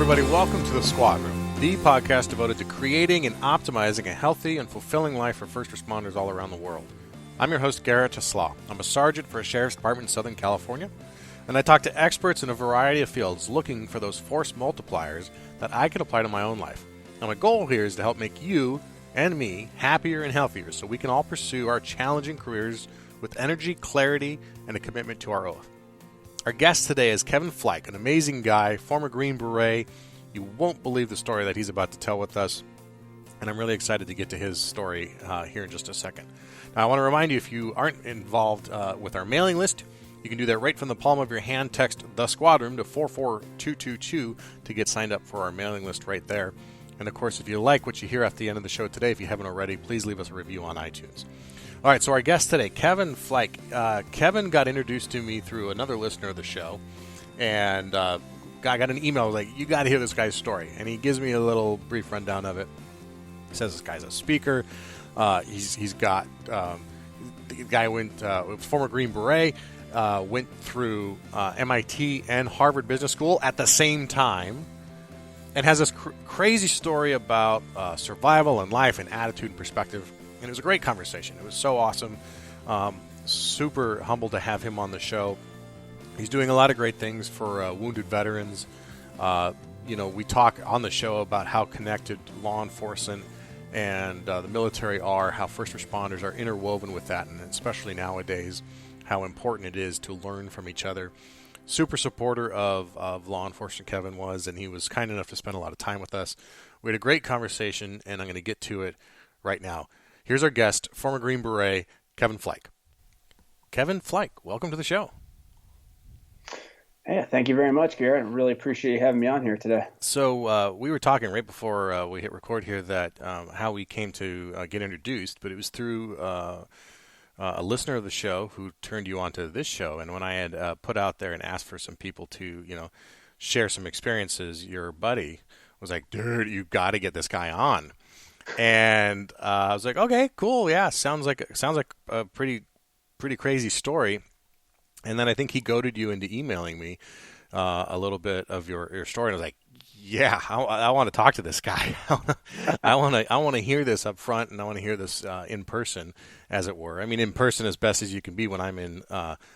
everybody. Welcome to The Squad Room, the podcast devoted to creating and optimizing a healthy and fulfilling life for first responders all around the world. I'm your host, Garrett Tesla. I'm a sergeant for a sheriff's department in Southern California, and I talk to experts in a variety of fields looking for those force multipliers that I can apply to my own life. Now, my goal here is to help make you and me happier and healthier so we can all pursue our challenging careers with energy, clarity, and a commitment to our oath. Our guest today is Kevin Flike, an amazing guy, former Green Beret. You won't believe the story that he's about to tell with us, and I'm really excited to get to his story here in just a second. Now, I want to remind you, if you aren't involved with our mailing list, you can do that right from the palm of your hand. Text The Squad Room to 44222 to get signed up for our mailing list right there. And, of course, if you like what you hear at the end of the show today, if you haven't already, please leave us a review on iTunes. All right, so our guest today, Kevin Flike. Kevin got introduced to me through another listener of the show, and I got an email like, you got to hear this guy's story, and he gives me a little brief rundown of it. He says this guy's a speaker. He's got the guy went former Green Beret, went through MIT and Harvard Business School at the same time, and has this crazy story about survival and life and attitude and perspective. And it was a great conversation. It was so awesome. Super humbled to have him on the show. He's doing a lot of great things for wounded veterans. We talk on the show about how connected law enforcement and the military are, how first responders are interwoven with that, and especially nowadays, how important it is to learn from each other. Super supporter of law enforcement, Kevin was, and he was kind enough to spend a lot of time with us. We had a great conversation, and I'm going to get to it right now. Here's our guest, former Green Beret, Kevin Flike. Kevin Flike, welcome to the show. Yeah, thank you very much, Garrett. I really appreciate you having me on here today. So we were talking right before we hit record here that how we came to get introduced, but it was through a listener of the show who turned you on to this show. And when I had put out there and asked for some people to, share some experiences, your buddy was like, dude, you got to get this guy on. And I was like, okay, cool. Yeah. Sounds like a pretty crazy story. And then I think he goaded you into emailing me a little bit of your story. And I was like, yeah, I want to talk to this guy. I want to hear this up front, and I want to hear this in person, as it were. I mean, in person as best as you can be when I'm in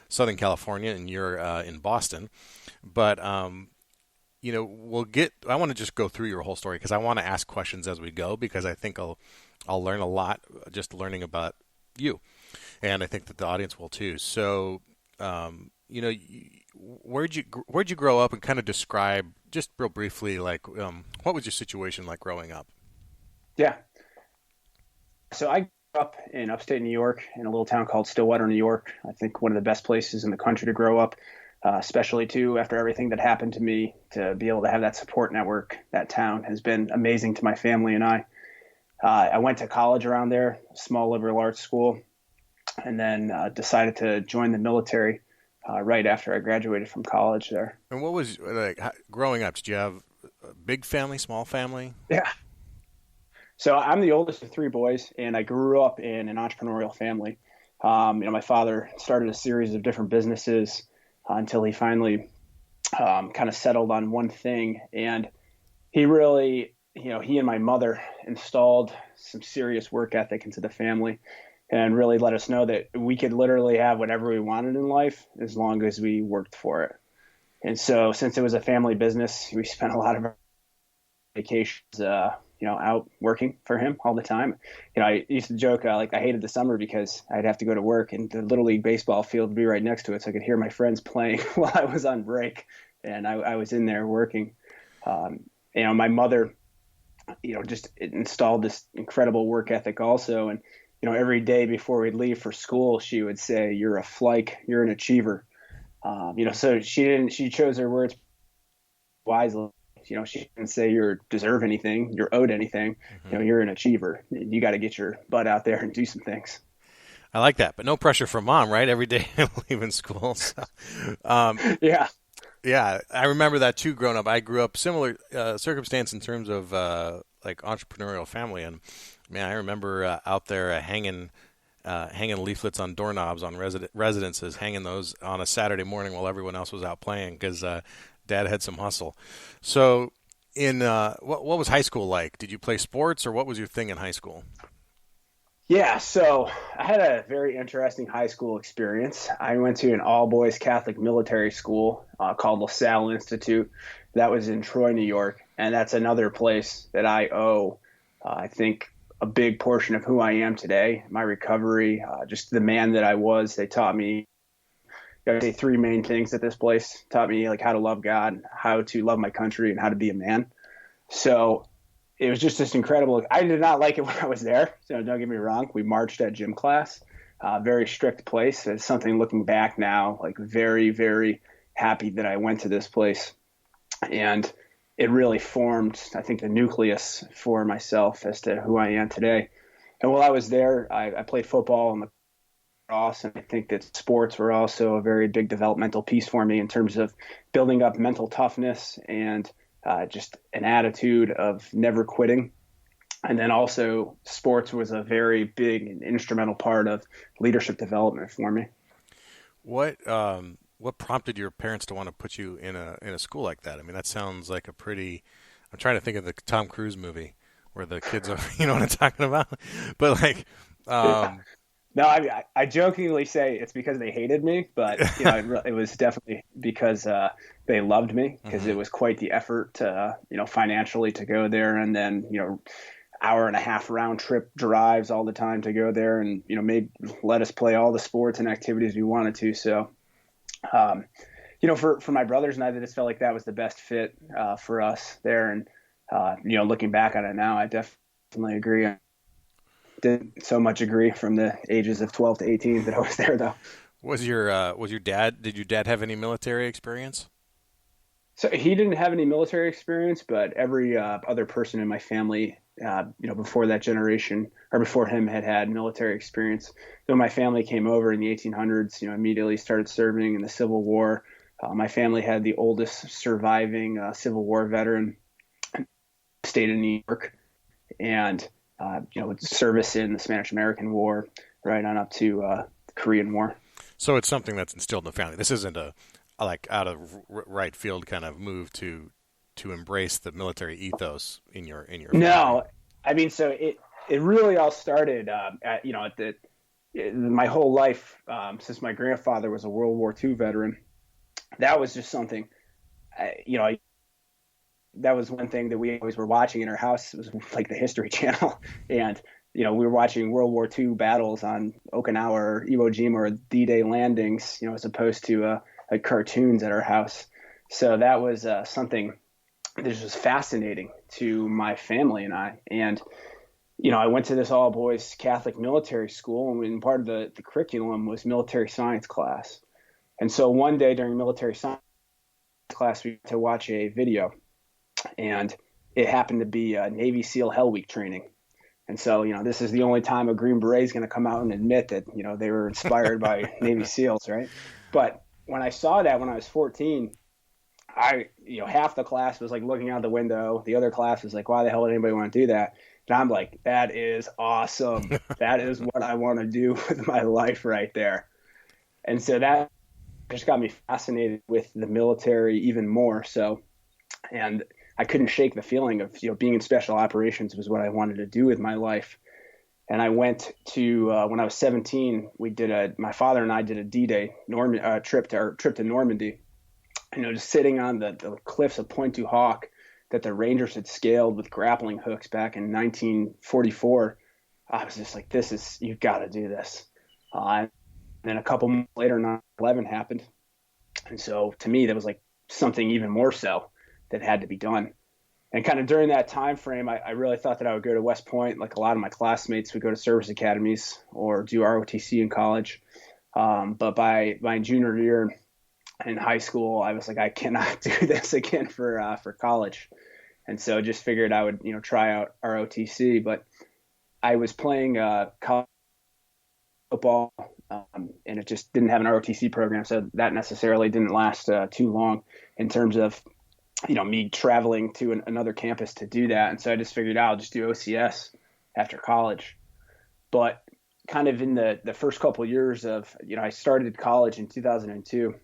Southern California and you're in Boston. But I want to just go through your whole story because I want to ask questions as we go, because I think I'll learn a lot just learning about you, and I think that the audience will too. So, where'd you grow up, and kind of describe just real briefly, like, what was your situation like growing up? Yeah. So I grew up in upstate New York in a little town called Stillwater, New York. I think one of the best places in the country to grow up. Especially too after everything that happened to me, to be able to have that support network. That town has been amazing to my family and I. I went to college around there, small liberal arts school, and then decided to join the military right after I graduated from college there. And what was like growing up? Did you have a big family, small family? Yeah. So I'm the oldest of three boys, and I grew up in an entrepreneurial family. My father started a series of different businesses until he finally kind of settled on one thing. And he really, he and my mother installed some serious work ethic into the family and really let us know that we could literally have whatever we wanted in life as long as we worked for it. And so since it was a family business, we spent a lot of our vacations, out working for him all the time. I used to joke, I hated the summer because I'd have to go to work and the Little League baseball field would be right next to it. So I could hear my friends playing while I was on break, and I was in there working. My mother, just installed this incredible work ethic also. And, every day before we'd leave for school, she would say, "You're a Flike, you're an achiever." So she chose her words wisely. She didn't say you deserve anything, you're owed anything. Mm-hmm. You're an achiever. You got to get your butt out there and do some things. I like that, but no pressure from mom, right? Every day leaving school. So, yeah. Yeah, I remember that too. Growing up, I grew up similar circumstance in terms of like entrepreneurial family, and man, I remember out there hanging leaflets on doorknobs on residences, hanging those on a Saturday morning while everyone else was out playing because Dad had some hustle. So in what was high school like? Did you play sports, or what was your thing in high school? Yeah, so I had a very interesting high school experience. I went to an all-boys Catholic military school called LaSalle Institute. That was in Troy, New York, and that's another place that I owe, I think, a big portion of who I am today, my recovery, just the man that I was. They taught me, I'd say, three main things at this place. Taught me like how to love God, how to love my country, and how to be a man. So it was just this incredible. I did not like it when I was there. So don't get me wrong. We marched at gym class, very strict place. It's something looking back now, like very, very happy that I went to this place. And it really formed, I think, the nucleus for myself as to who I am today. And while I was there, I played football and lacrosse, and I think that sports were also a very big developmental piece for me in terms of building up mental toughness and just an attitude of never quitting. And then also sports was a very big and instrumental part of leadership development for me. What prompted your parents to want to put you in a school like that? I mean, that sounds like a pretty. I'm trying to think of the Tom Cruise movie where the kids are, you know what I'm talking about? But like, no, I jokingly say it's because they hated me, but it was definitely because they loved me, because it was quite the effort to, financially to go there, and then hour and a half round trip drives all the time to go there, and let us play all the sports and activities we wanted to. So, for my brothers and I, that just felt like that was the best fit for us there, and looking back on it now, I definitely agree. Didn't so much agree from the ages of 12 to 18 that I was there, though. Was your dad? Did your dad have any military experience? So he didn't have any military experience, but every other person in my family, before that generation or before him, had military experience. So my family came over in the 1800s. Immediately started serving in the Civil War. My family had the oldest surviving Civil War veteran, stayed in New York, and with service in the Spanish-American War, right on up to the Korean War. So it's something that's instilled in the family. This isn't a like out of right field kind of move to embrace the military ethos in your family. No, I mean, so it really all started my whole life, since my grandfather was a World War II veteran. That was just something, that was one thing that we always were watching in our house. It was like the History Channel. And, we were watching World War II battles on Okinawa or Iwo Jima or D-Day landings, as opposed to like cartoons at our house. So that was something that was fascinating to my family and I. And, I went to this all-boys Catholic military school, and part of the curriculum was military science class. And so one day during military science class, we had to watch a video. And it happened to be Navy SEAL Hell Week training. And so, this is the only time a Green Beret is going to come out and admit that, they were inspired by Navy SEALs, right? But when I saw that when I was 14, half the class was like looking out the window. The other class was like, why the hell would anybody want to do that? And I'm like, that is awesome. That is what I want to do with my life right there. And so that just got me fascinated with the military even more so. And I couldn't shake the feeling of, being in special operations was what I wanted to do with my life. And I went to, when I was 17, my father and I did a D-Day trip to Normandy. Just sitting on the cliffs of Pointe du Hoc that the Rangers had scaled with grappling hooks back in 1944. I was just like, you've got to do this. And then a couple months later, 9/11 happened. And so to me, that was like something even more so that had to be done. And kind of during that time frame, I really thought that I would go to West Point. Like a lot of my classmates would go to service academies or do ROTC in college. But by my junior year in high school, I was like, I cannot do this again for college. And so just figured I would, try out ROTC. But I was playing college football, and it just didn't have an ROTC program. So that necessarily didn't last too long in terms of me traveling to another campus to do that. And so I just figured I'll just do OCS after college. But kind of in the first couple of years of, I started college in 2002.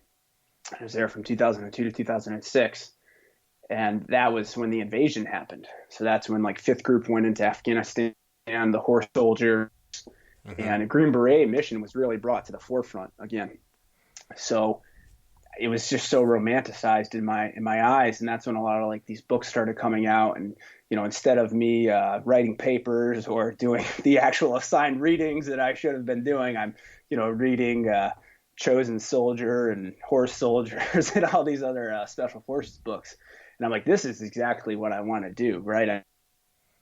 I was there from 2002 to 2006. And that was when the invasion happened. So that's when like fifth group went into Afghanistan, and the horse soldier and a Green Beret mission was really brought to the forefront again. So it was just so romanticized in my eyes, and that's when a lot of like these books started coming out. And instead of me writing papers or doing the actual assigned readings that I should have been doing, I'm reading Chosen Soldier and Horse Soldiers and all these other special forces books. And I'm like, this is exactly what I want to do, right?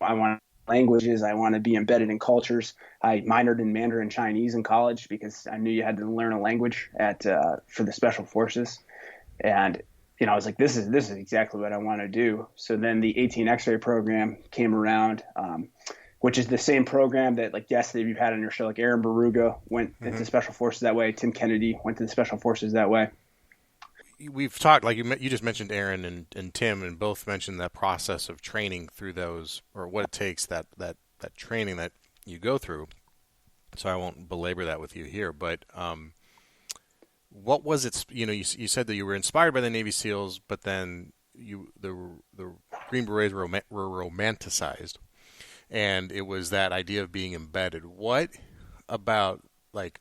I want languages. I want to be embedded in cultures. I minored in Mandarin Chinese in college because I knew you had to learn a language for the special forces. And I was like, this is exactly what I want to do. So then the 18 X-ray program came around, which is the same program that like guests that you've had on your show, like Aaron Baruga went into special forces that way. Tim Kennedy went to the special forces that way. We've talked, like you just mentioned Aaron and Tim, and both mentioned that process of training through those, or what it takes, that training that you go through. So I won't belabor that with you here, but what was it? You said that you were inspired by the Navy SEALs, but then the Green Berets were romanticized, and it was that idea of being embedded. What about like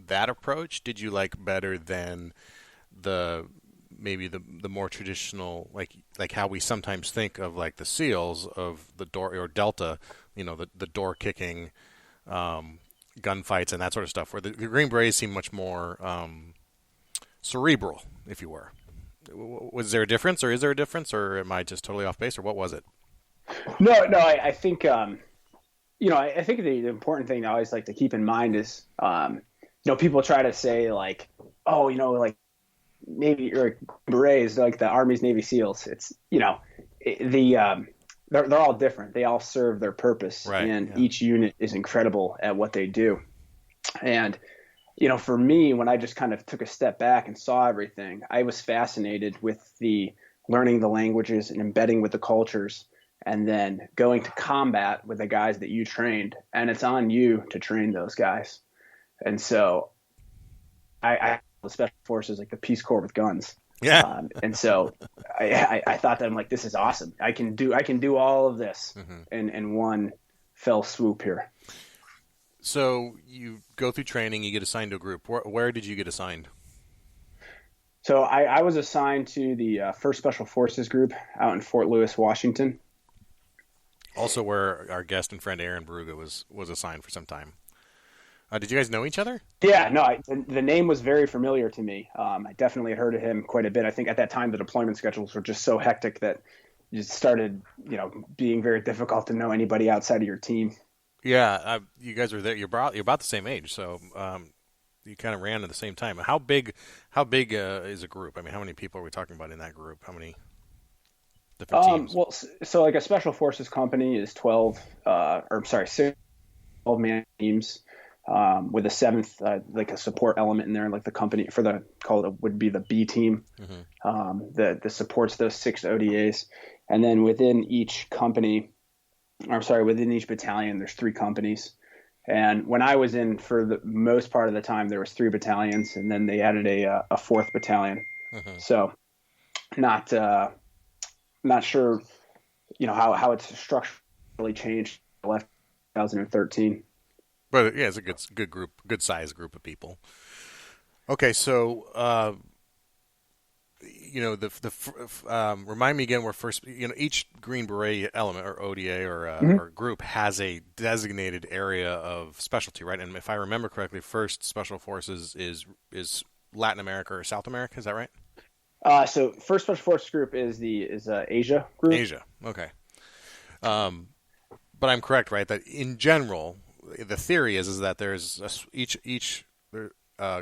that approach did you like better than maybe the more traditional, like how we sometimes think of like the SEALs of the door or Delta, the door kicking, gunfights and that sort of stuff, where the Green Berets seem much more cerebral, if you were. Was there a difference, or is there a difference, or am I just totally off base, or what was it? No, I think I think the important thing I always like to keep in mind is people try to say like, oh, like Navy or Berets, like the Army's Navy SEALs. It's they're all different. They all serve their purpose, right, and each unit is incredible at what they do. And for me, when I just kind of took a step back and saw everything, I was fascinated with the learning the languages and embedding with the cultures, and then going to combat with the guys that you trained. And it's on you to train those guys. And so I the special forces like the Peace Corps with guns. Yeah. And so I thought that I'm like, this is awesome. I can do all of this in one fell swoop here. So you go through training, you get assigned to a group. Where did you get assigned? So I was assigned to the 1st Special Forces Group out in Fort Lewis, Washington. Also where our guest and friend Aaron Baruga was assigned for some time. Did you guys know each other? Yeah, no, the name was very familiar to me. I definitely heard of him quite a bit. I think at that time the deployment schedules were just so hectic that it started, being very difficult to know anybody outside of your team. Yeah, you guys were there. You're about the same age, so you kind of ran at the same time. How big is a group? I mean, how many people are we talking about in that group? How many different teams? Well, so like a special forces company is 6 12-man teams. With a 7th, like a support element in there, like the company would be the B team, that supports those 6 ODAs. And then within each battalion, there's 3 companies. And when I was in for the most part of the time, there was 3 battalions, and then they added a 4th battalion. So not sure, how it's structurally changed left 2013. But yeah, it's a good group, good size group of people. Okay, so remind me again where first, each Green Beret element or ODA or group has a designated area of specialty, right? And if I remember correctly, 1st Special Forces is Latin America or South America. Is that right? So 1st Special Forces group is Asia group. Asia, okay. But I'm correct, right? That in general, the theory is that there's each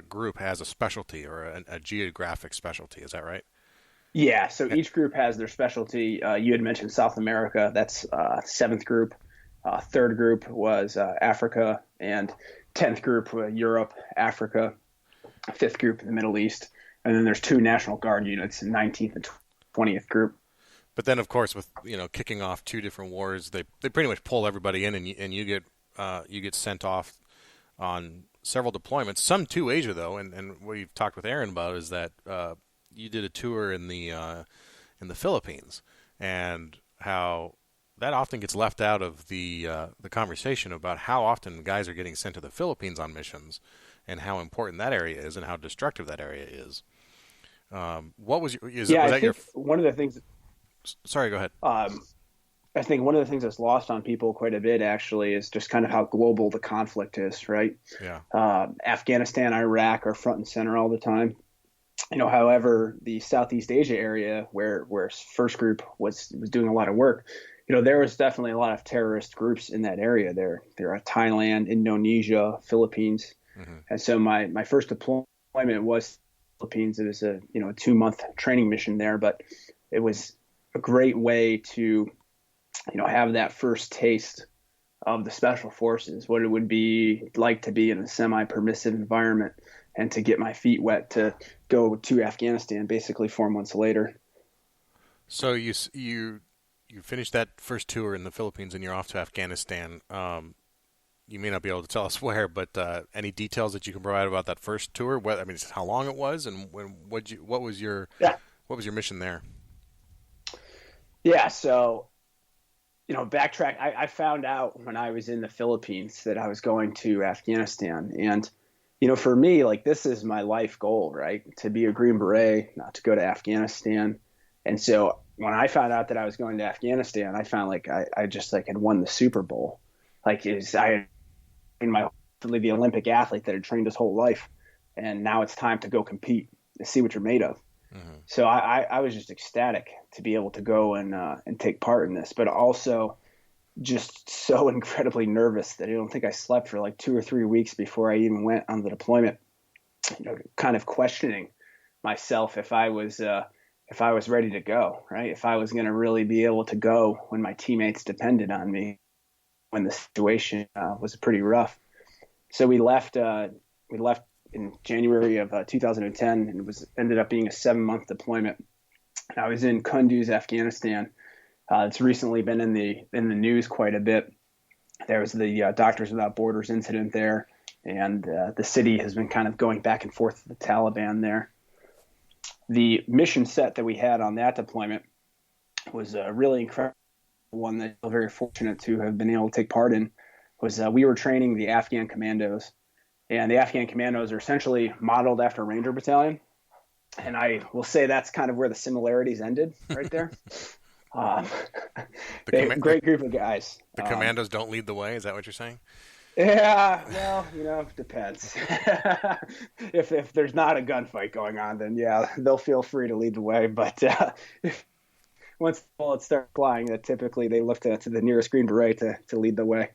group has a specialty or a geographic specialty. Is that right? Yeah. So each group has their specialty. You had mentioned South America. That's 7th group. 3rd group was Africa, and 10th group Europe, Africa. 5th group the Middle East, and then there's 2 National Guard units, 19th and 20th group. But then, of course, with kicking off 2 different wars, they pretty much pull everybody in, and you get sent off on several deployments. Some to Asia, though, and what you've talked with Aaron about is that you did a tour in the in the Philippines, and how that often gets left out of the conversation about how often guys are getting sent to the Philippines on missions, and how important that area is, and how destructive that area is. What was your, is, Yeah, was I that your? think one of the things. Sorry, go ahead. I think one of the things that's lost on people quite a bit actually is just kind of how global the conflict is, right? Yeah. Afghanistan, Iraq are front and center all the time. However, the Southeast Asia area where first group was doing a lot of work, there was definitely a lot of terrorist groups in that area. There are Thailand, Indonesia, Philippines. Mm-hmm. And so my first deployment was Philippines. It was a 2-month training mission there, but it was a great way to have that first taste of the special forces, what it would be like to be in a semi-permissive environment, and to get my feet wet to go to Afghanistan basically 4 months later. So you finished that first tour in the Philippines, and you're off to Afghanistan. You may not be able to tell us where, but any details that you can provide about that first tour? How long it was, and what was your mission there? Yeah, so backtrack. I found out when I was in the Philippines that I was going to Afghanistan, and for me, like, this is my life goal, right? To be a Green Beret, not to go to Afghanistan. And so when I found out that I was going to Afghanistan, I found like I just like had won the Super Bowl. Like, I had the Olympic athlete that had trained his whole life, and now it's time to go compete to see what you're made of. Mm-hmm. So I was just ecstatic to be able to go and take part in this, but also just so incredibly nervous that I don't think I slept for like 2 or 3 weeks before I even went on the deployment, kind of questioning myself if I was ready to go, right? If I was going to really be able to go when my teammates depended on me, when the situation was pretty rough. So we left in January of 2010, and it ended up being a 7-month deployment. I was in Kunduz, Afghanistan. It's recently been in the news quite a bit. There was the Doctors Without Borders incident there, and the city has been kind of going back and forth with the Taliban there. The mission set that we had on that deployment was a really incredible one that I'm very fortunate to have been able to take part in. Was we were training the Afghan commandos, and the Afghan commandos are essentially modeled after a Ranger Battalion. And I will say that's kind of where the similarities ended right there. Great group of guys. The commandos don't lead the way. Is that what you're saying? Yeah, well, depends. If there's not a gunfight going on, then yeah, they'll feel free to lead the way. But once the bullets start flying, that typically they look to the nearest Green Beret to lead the way.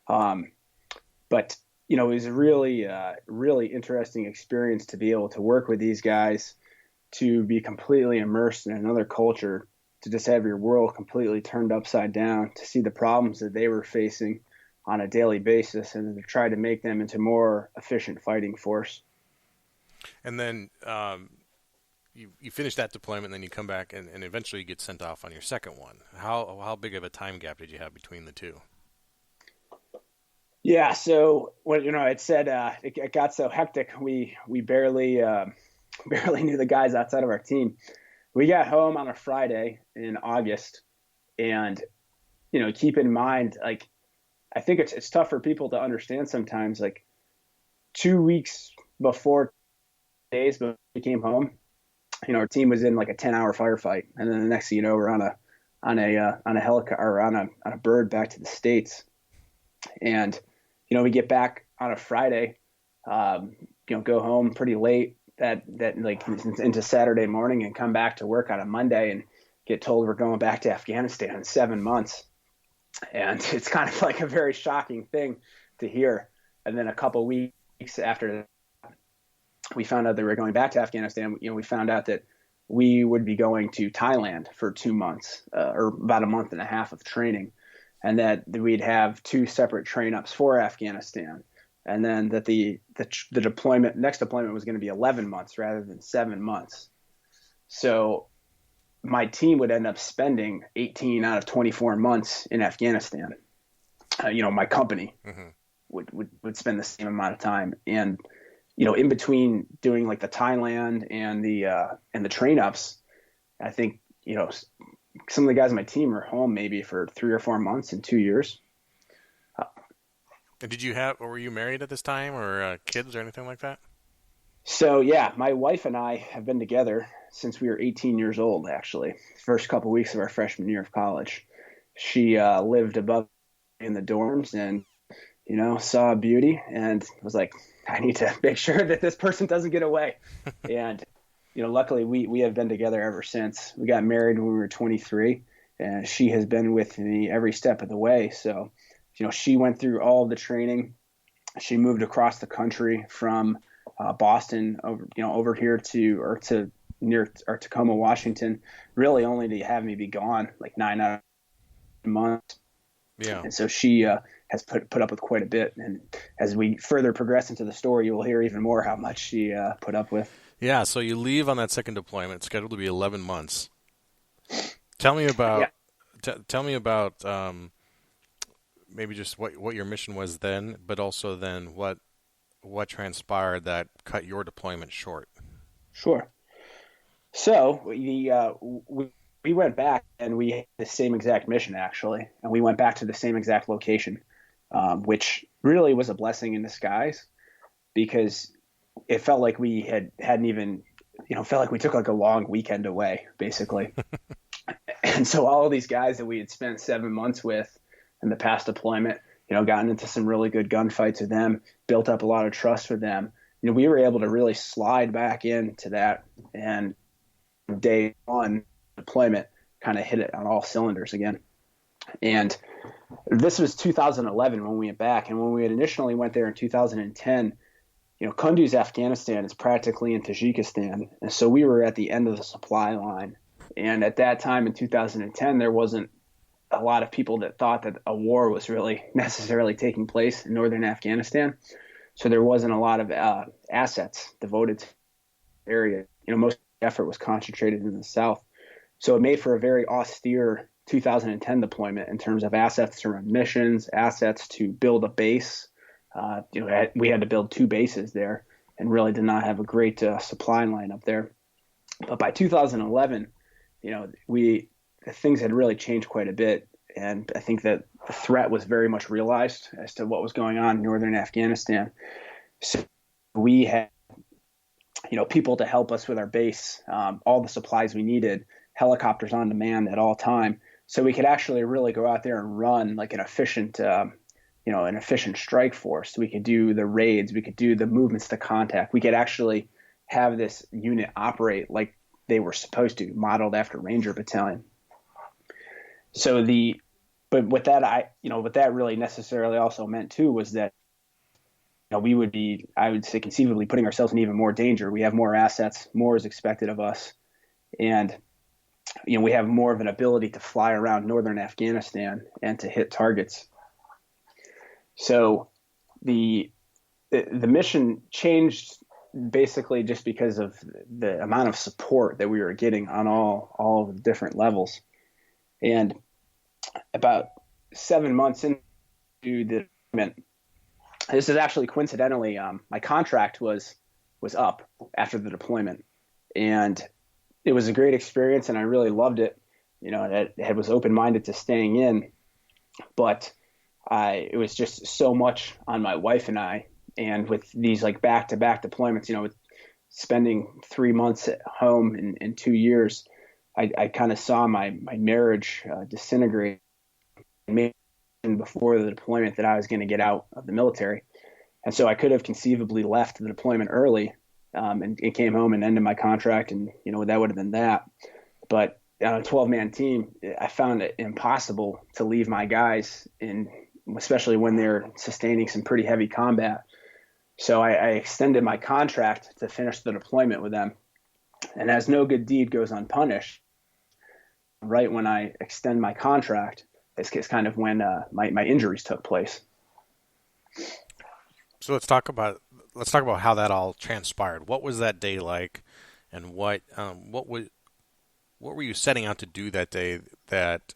But it was a really, really interesting experience to be able to work with these guys, to be completely immersed in another culture, to just have your world completely turned upside down, to see the problems that they were facing on a daily basis, and to try to make them into more efficient fighting force. And then you finish that deployment, and then you come back, and eventually you get sent off on your second one. How big of a time gap did you have between the two? Yeah, so when it said it got so hectic, we barely knew the guys outside of our team. We got home on a Friday in August, and keep in mind, like, I think it's tough for people to understand sometimes. Like, 2 weeks before we came home, our team was in like a 10-hour firefight, and then the next thing you know, we're on a helicopter or on a bird back to the States, and we get back on a Friday, go home pretty late that like into Saturday morning, and come back to work on a Monday and get told we're going back to Afghanistan in 7 months. And it's kind of like a very shocking thing to hear. And then a couple weeks after we found out that we were going back to Afghanistan, we found out that we would be going to Thailand for 2 months, or about a month and a half of training. And that we'd have 2 separate train ups for Afghanistan, and then that the next deployment was going to be 11 months rather than 7 months. So my team would end up spending 18 out of 24 months in Afghanistan. My company would spend the same amount of time, and in between doing like the Thailand and the train ups, I think, some of the guys on my team are home maybe for 3 or 4 months in 2 years. And or were you married at this time, or kids or anything like that? So yeah, my wife and I have been together since we were 18 years old, actually. First couple weeks of our freshman year of college. She lived above in the dorms and, saw beauty and was like, I need to make sure that this person doesn't get away. And, luckily we have been together ever since. We got married when we were 23, and she has been with me every step of the way. So, she went through all of the training. She moved across the country from Boston over here to near or Tacoma, Washington, really only to have me be gone like 9 out of months. Yeah. And so she has put up with quite a bit. And as we further progress into the story, you will hear even more how much she put up with. Yeah. So you leave on that second deployment, scheduled to be 11 months. Tell me about, maybe just what your mission was then, but also then what transpired that cut your deployment short. Sure. So we went back and we had the same exact mission, actually, and we went back to the same exact location, which really was a blessing in disguise, because it felt like we hadn't even, felt like we took like a long weekend away, basically. And so all of these guys that we had spent 7 months with in the past deployment, gotten into some really good gunfights with them, built up a lot of trust with them. We were able to really slide back into that, and day one deployment kind of hit it on all cylinders again. And this was 2011 when we went back. And when we had initially went there in 2010, Kunduz, Afghanistan is practically in Tajikistan. And so we were at the end of the supply line. And at that time in 2010, there wasn't a lot of people that thought that a war was really necessarily taking place in northern Afghanistan. So there wasn't a lot of assets devoted to the area. Most effort was concentrated in the south. So it made for a very austere 2010 deployment in terms of assets to run missions, assets to build a base. We had to build 2 bases there and really did not have a great supply line up there. But by 2011, things had really changed quite a bit. And I think that the threat was very much realized as to what was going on in northern Afghanistan. So we had, people to help us with our base, all the supplies we needed, helicopters on demand at all time. So we could actually really go out there and run like an efficient strike force. We could do the raids. We could do the movements to contact. We could actually have this unit operate like they were supposed to, modeled after Ranger Battalion. But what that really necessarily also meant too was that, we would be, I would say, conceivably putting ourselves in even more danger. We have more assets, more is expected of us. And, we have more of an ability to fly around northern Afghanistan and to hit targets. So the mission changed basically just because of the amount of support that we were getting on all of the different levels. And about 7 months into the deployment, this is actually coincidentally, my contract was up after the deployment, and it was a great experience, and I really loved it. I was open-minded to staying in, but it was just so much on my wife and I, and with these like back-to-back deployments, with spending 3 months at home in 2 years, I kind of saw my marriage disintegrate. And before the deployment that I was going to get out of the military. And so I could have conceivably left the deployment early and came home and ended my contract, and that would have been that. But on a 12-man team, I found it impossible to leave my guys especially when they're sustaining some pretty heavy combat. So I extended my contract to finish the deployment with them. And as no good deed goes unpunished, right when I extend my contract, it's kind of when my injuries took place. So let's talk about how that all transpired. What was that day like, and what were you setting out to do that day that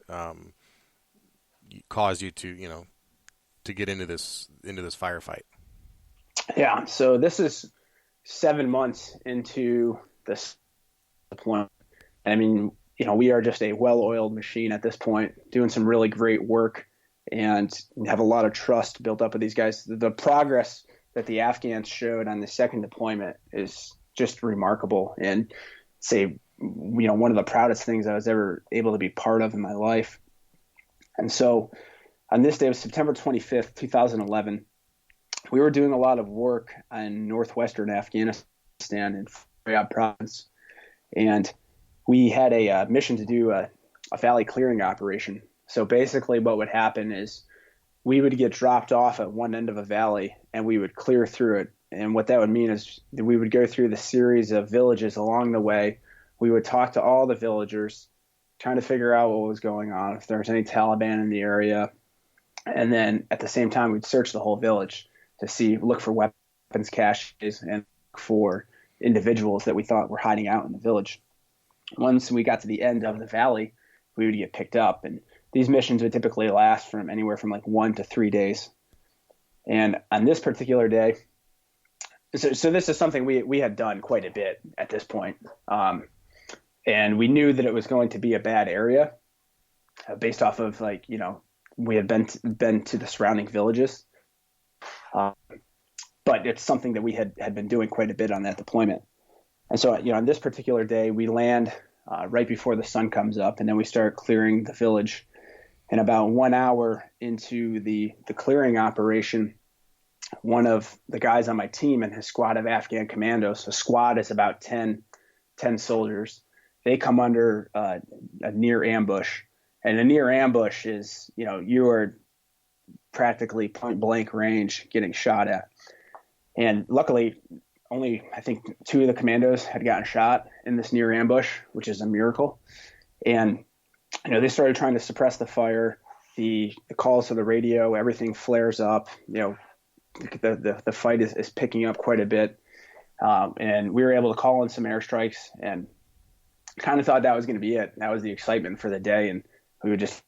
caused you to get into this firefight? Yeah, so this is 7 months into this deployment, And I mean, we are just a well-oiled machine at this point, doing some really great work and have a lot of trust built up with these guys. The progress that the Afghans showed on the second deployment is just remarkable, and one of the proudest things I was ever able to be part of in my life. And so on this day, it was September 25th, 2011, we were doing a lot of work in northwestern Afghanistan in Faryab province, and we had a mission to do a valley clearing operation. So basically what would happen is we would get dropped off at one end of a valley and we would clear through it. And what that would mean is that we would go through the series of villages along the way. We would talk to all the villagers, trying to figure out what was going on, if there was any Taliban in the area. And then at the same time, we'd search the whole village to look for weapons caches and look for individuals that we thought were hiding out in the village. Once we got to the end of the valley, we would get picked up. And these missions would typically last from anywhere from like 1 to 3 days. And on this particular day, so this is something we had done quite a bit at this point. And we knew that it was going to be a bad area based off of we had been to the surrounding villages. But it's something that we had been doing quite a bit on that deployment. And so, on this particular day, we land right before the sun comes up, and then we start clearing the village. And about 1 hour into the clearing operation, one of the guys on my team and his squad of Afghan commandos, so squad is about 10 soldiers, they come under a near ambush. And a near ambush is, you are practically point blank range getting shot at. And luckily, only I think 2 of the commandos had gotten shot in this near ambush, which is a miracle. And they started trying to suppress the fire. The calls to the radio, everything flares up. The fight is picking up quite a bit, and we were able to call in some airstrikes, and kind of thought that was going to be it. That was the excitement for the day, and we would just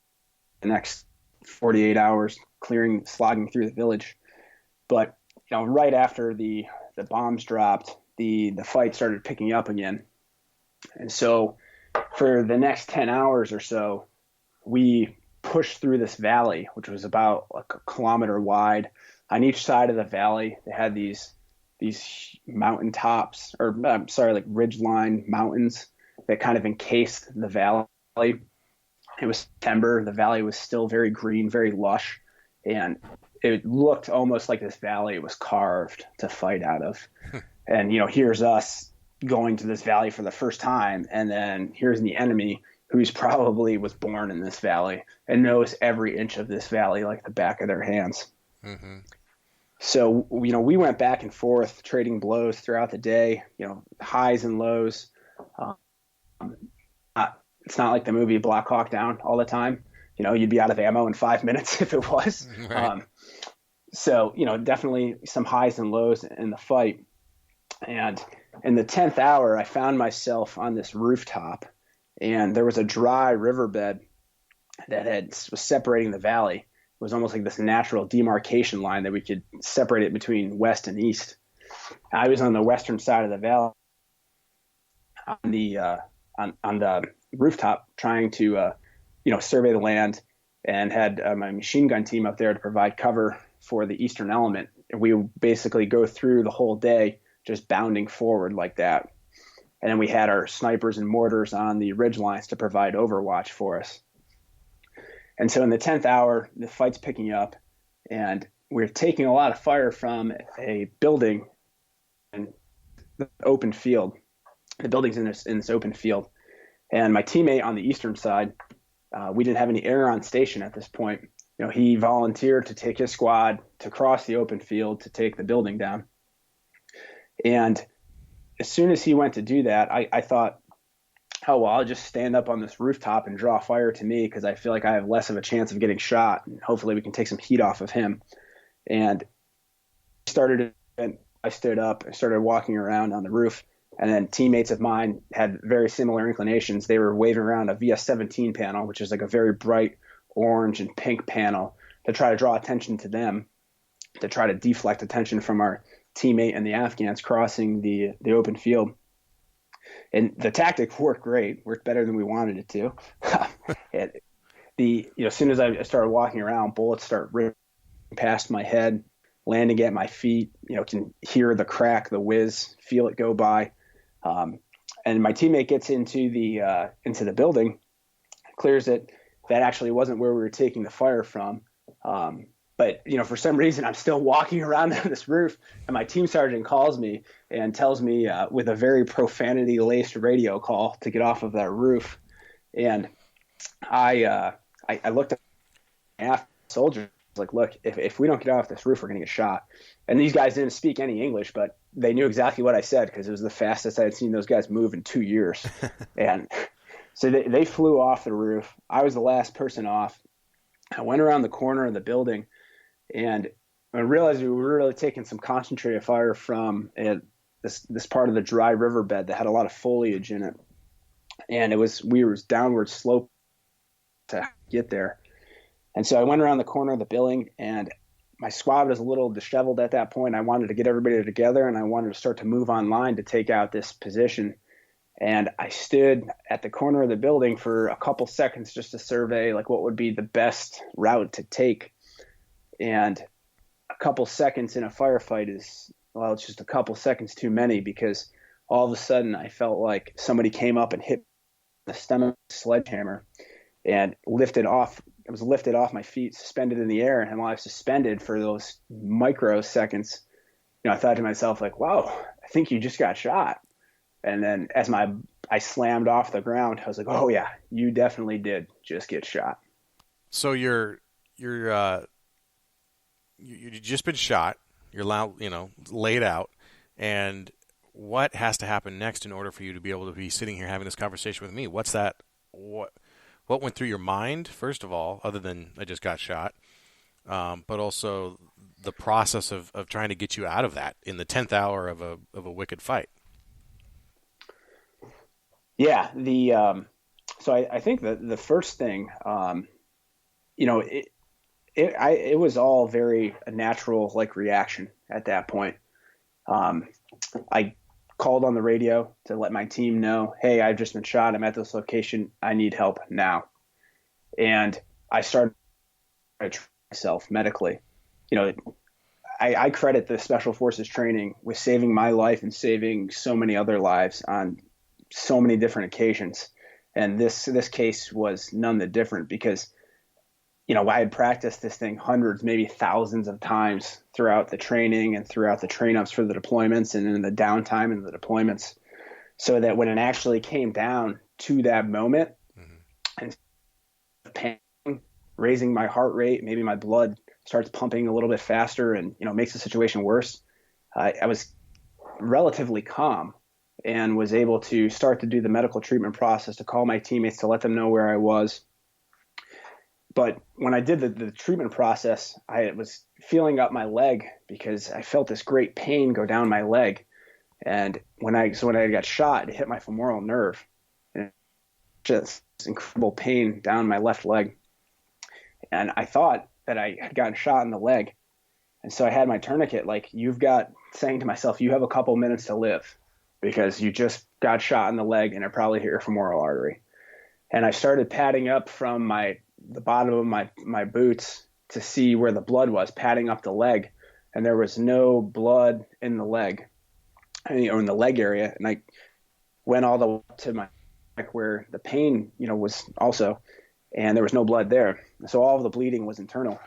the next 48 hours slogging through the village. But right after the bombs dropped, the fight started picking up again. And so for the next 10 hours or so, we pushed through this valley, which was about like a kilometer wide. On each side of the valley, they had these mountain tops, or like ridgeline mountains that kind of encased the valley. It was September. The valley was still very green, very lush, and it looked almost like this valley was carved to fight out of. And, here's us going to this valley for the first time, and then here's the enemy who's probably was born in this valley and knows every inch of this valley like the back of their hands. Mm-hmm. So, we went back and forth trading blows throughout the day, highs and lows. It's not like the movie Black Hawk Down all the time. You'd be out of ammo in 5 minutes if it was. Right. So, definitely some highs and lows in the fight. And in the 10th hour, I found myself on this rooftop, and there was a dry riverbed that was separating the valley. It was almost like this natural demarcation line that we could separate it between west and east. I was on the western side of the valley on the rooftop trying to survey the land, and had my machine gun team up there to provide cover for the eastern element. And we would basically go through the whole day just bounding forward like that. And then we had our snipers and mortars on the ridge lines to provide overwatch for us. And so in the 10th hour, the fight's picking up, and we're taking a lot of fire from a building in the open field. The building's in this open field. And my teammate on the eastern side, we didn't have any air on station at this point. He volunteered to take his squad to cross the open field to take the building down. And as soon as he went to do that, I thought, oh, well, I'll just stand up on this rooftop and draw fire to me because I feel like I have less of a chance of getting shot. And hopefully we can take some heat off of him. And I stood up and started walking around on the roof. And then teammates of mine had very similar inclinations. They were waving around a VS-17 panel, which is like a very bright orange and pink panel, to try to draw attention to them, to try to deflect attention from our teammate and the Afghans crossing the open field. And the tactic worked great, worked better than we wanted it to. And as soon as I started walking around, bullets start ripping past my head, landing at my feet. Can hear the crack, the whiz, feel it go by. And my teammate gets into the building, clears it. That actually wasn't where we were taking the fire from. But for some reason, I'm still walking around on this roof, and my team sergeant calls me and tells me with a very profanity-laced radio call to get off of that roof. And I looked at the soldiers, like, look, if we don't get off this roof, we're going to get shot. And these guys didn't speak any English, but they knew exactly what I said because it was the fastest I had seen those guys move in 2 years. And so they flew off the roof. I was the last person off. I went around the corner of the building, and I realized we were really taking some concentrated fire from this part of the dry riverbed that had a lot of foliage in it. And we were downward slope to get there. And so I went around the corner of the building, and my squad was a little disheveled at that point. I wanted to get everybody together, and I wanted to start to move online to take out this position. And I stood at the corner of the building for a couple seconds just to survey like what would be the best route to take. And a couple seconds in a firefight it's just a couple seconds too many, because all of a sudden I felt like somebody came up and hit the stem of a sledgehammer and lifted off. I was lifted off my feet, suspended in the air. And while I was suspended for those microseconds, I thought to myself, like, wow, I think you just got shot. And then as I slammed off the ground, I was like, oh yeah, you definitely did just get shot. So you've just been shot. You're laid out. And what has to happen next in order for you to be able to be sitting here having this conversation with me? What's that? What went through your mind, first of all, other than I just got shot, but also the process of trying to get you out of that in the 10th hour of a wicked fight? Yeah, so I think that the first thing, it was all very a natural like reaction at that point. I called on the radio to let my team know, hey, I've just been shot. I'm at this location. I need help now. And I started to train myself medically. I credit the Special Forces training with saving my life and saving so many other lives on so many different occasions. And this case was none the different, because I had practiced this thing hundreds, maybe thousands of times throughout the training and throughout the train-ups for the deployments and in the downtime in the deployments, so that when it actually came down to that moment, and pain, raising my heart rate, maybe my blood starts pumping a little bit faster and makes the situation worse, I was relatively calm and was able to start to do the medical treatment process, to call my teammates to let them know where I was. But when I did the treatment process, I was feeling up my leg because I felt this great pain go down my leg. And when I got shot, it hit my femoral nerve. And just incredible pain down my left leg. And I thought that I had gotten shot in the leg. And so I had my tourniquet, saying to myself, you have a couple minutes to live, because you just got shot in the leg and it probably hit your femoral artery. And I started padding up from the bottom of my boots to see where the blood was, padding up the leg, and there was no blood in the leg, or in the leg area. And I went all the way to my neck where the pain, was also, and there was no blood there. So all of the bleeding was internal.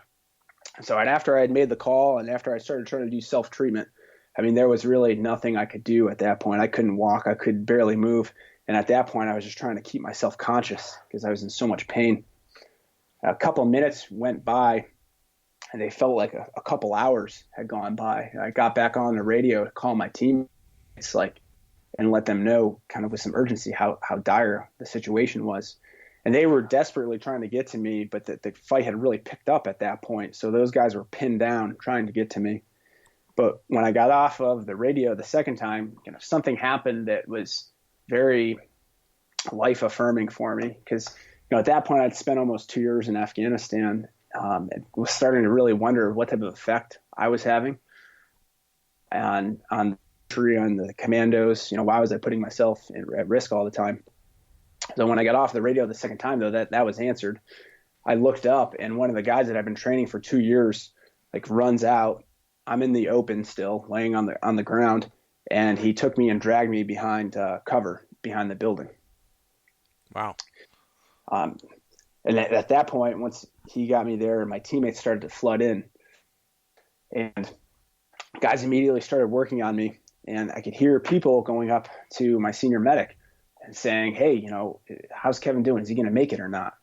So after I had made the call and after I started trying to do self-treatment, there was really nothing I could do at that point. I couldn't walk. I could barely move. And at that point, I was just trying to keep myself conscious because I was in so much pain. A couple minutes went by, and they felt like a couple hours had gone by. I got back on the radio to call my teammates, and let them know kind of with some urgency how dire the situation was. And they were desperately trying to get to me, but the fight had really picked up at that point. So those guys were pinned down trying to get to me. But when I got off of the radio the second time, something happened that was very life affirming for me, because at that point I'd spent almost 2 years in Afghanistan, and was starting to really wonder what type of effect I was having on on the commandos. Why was I putting myself at risk all the time? So when I got off the radio the second time, though, that was answered. I looked up, and one of the guys that I've been training for 2 years, runs out. I'm in the open still, laying on the ground, and he took me and dragged me behind cover behind the building. Wow. And at that point, once he got me there, my teammates started to flood in, and guys immediately started working on me, and I could hear people going up to my senior medic and saying, "Hey, how's Kevin doing? Is he going to make it or not?"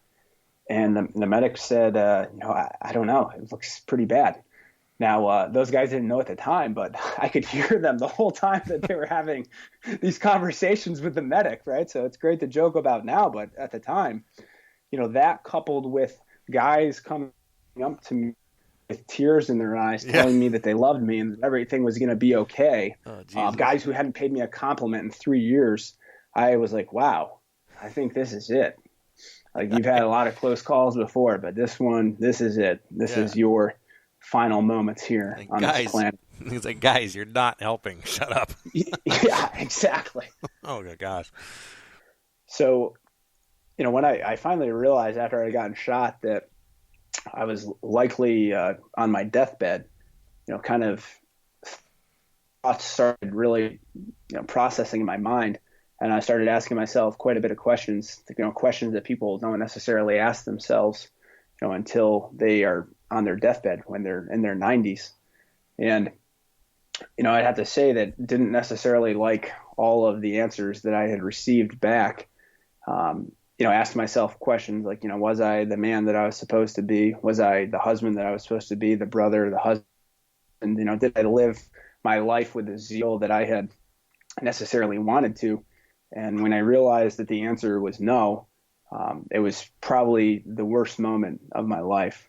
And the medic said, I don't know. It looks pretty bad. Now, those guys didn't know at the time, but I could hear them the whole time that they were having these conversations with the medic, right? So it's great to joke about now, but at the time, that coupled with guys coming up to me with tears in their eyes, telling me that they loved me and that everything was going to be okay. Guys who hadn't paid me a compliment in 3 years, I was like, wow, I think this is it. You've had a lot of close calls before, but this is it. This is your final moments here on this planet. He's like, guys, you're not helping. Shut up. Yeah, exactly. Oh, my gosh. So, when I finally realized after I'd gotten shot that I was likely on my deathbed, kind of thoughts started really, processing in my mind. And I started asking myself quite a bit of questions, questions that people don't necessarily ask themselves, until they are on their deathbed when they're in their 90s. And, I'd have to say that didn't necessarily like all of the answers that I had received back. Asked myself questions like, was I the man that I was supposed to be? Was I the husband that I was supposed to be, the brother, the husband? Did I live my life with the zeal that I had necessarily wanted to? And when I realized that the answer was no, it was probably the worst moment of my life.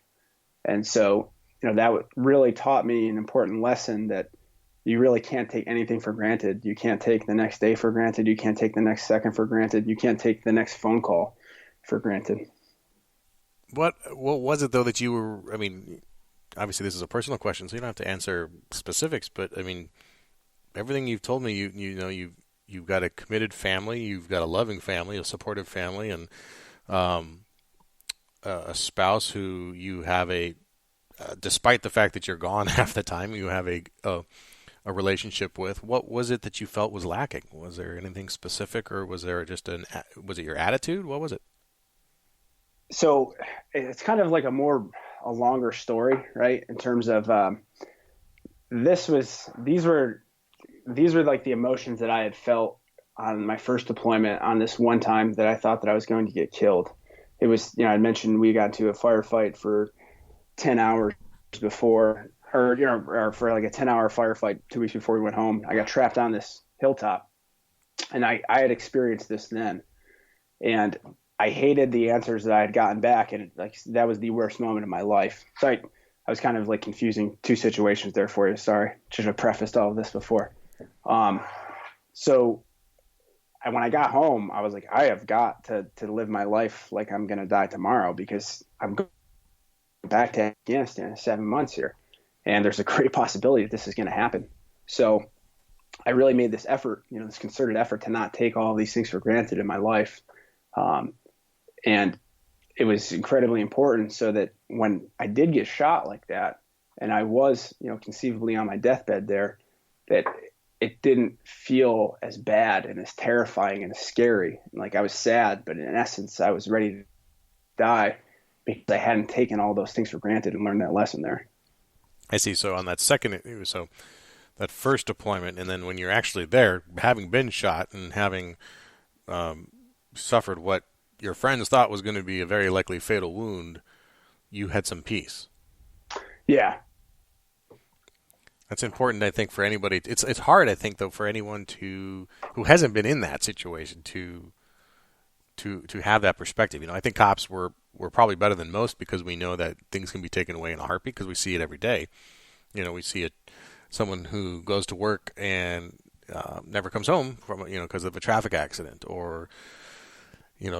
And so, that really taught me an important lesson that you really can't take anything for granted. You can't take the next day for granted. You can't take the next second for granted. You can't take the next phone call for granted. What was it, though, that you were, obviously this is a personal question, so you don't have to answer specifics, but, everything you've told me, you've got a committed family, you've got a loving family, a supportive family, and a spouse who you have despite the fact that you're gone half the time, you have a relationship with. What was it that you felt was lacking? Was there anything specific, or was there just was it your attitude? What was it? So it's kind of like a longer story, right? In terms of these were like the emotions that I had felt on my first deployment on this one time that I thought that I was going to get killed. It was, I mentioned we got into a firefight for 10 hours before, or for like a 10-hour firefight 2 weeks before we went home. I got trapped on this hilltop, and I had experienced this then. And I hated the answers that I had gotten back, and that was the worst moment of my life. So I was kind of confusing two situations there for you. Sorry. Should have prefaced all of this before. So when I got home, I was like, I have got to live my life like I'm going to die tomorrow, because I'm going back to Afghanistan in 7 months here. And there's a great possibility that this is going to happen. So I really made this effort, this concerted effort to not take all of these things for granted in my life. And it was incredibly important so that when I did get shot like that, and I was, conceivably on my deathbed there, that it didn't feel as bad and as terrifying and as scary. I was sad, but in essence, I was ready to die because I hadn't taken all those things for granted and learned that lesson there. I see. So on that that first deployment, and then when you're actually there, having been shot and having suffered what your friends thought was going to be a very likely fatal wound, you had some peace. Yeah. That's important, I think, for anybody. It's hard, I think, though, for anyone who hasn't been in that situation to have that perspective. I think cops were probably better than most because we know that things can be taken away in a heartbeat because we see it every day. We see someone who goes to work and never comes home from because of a traffic accident or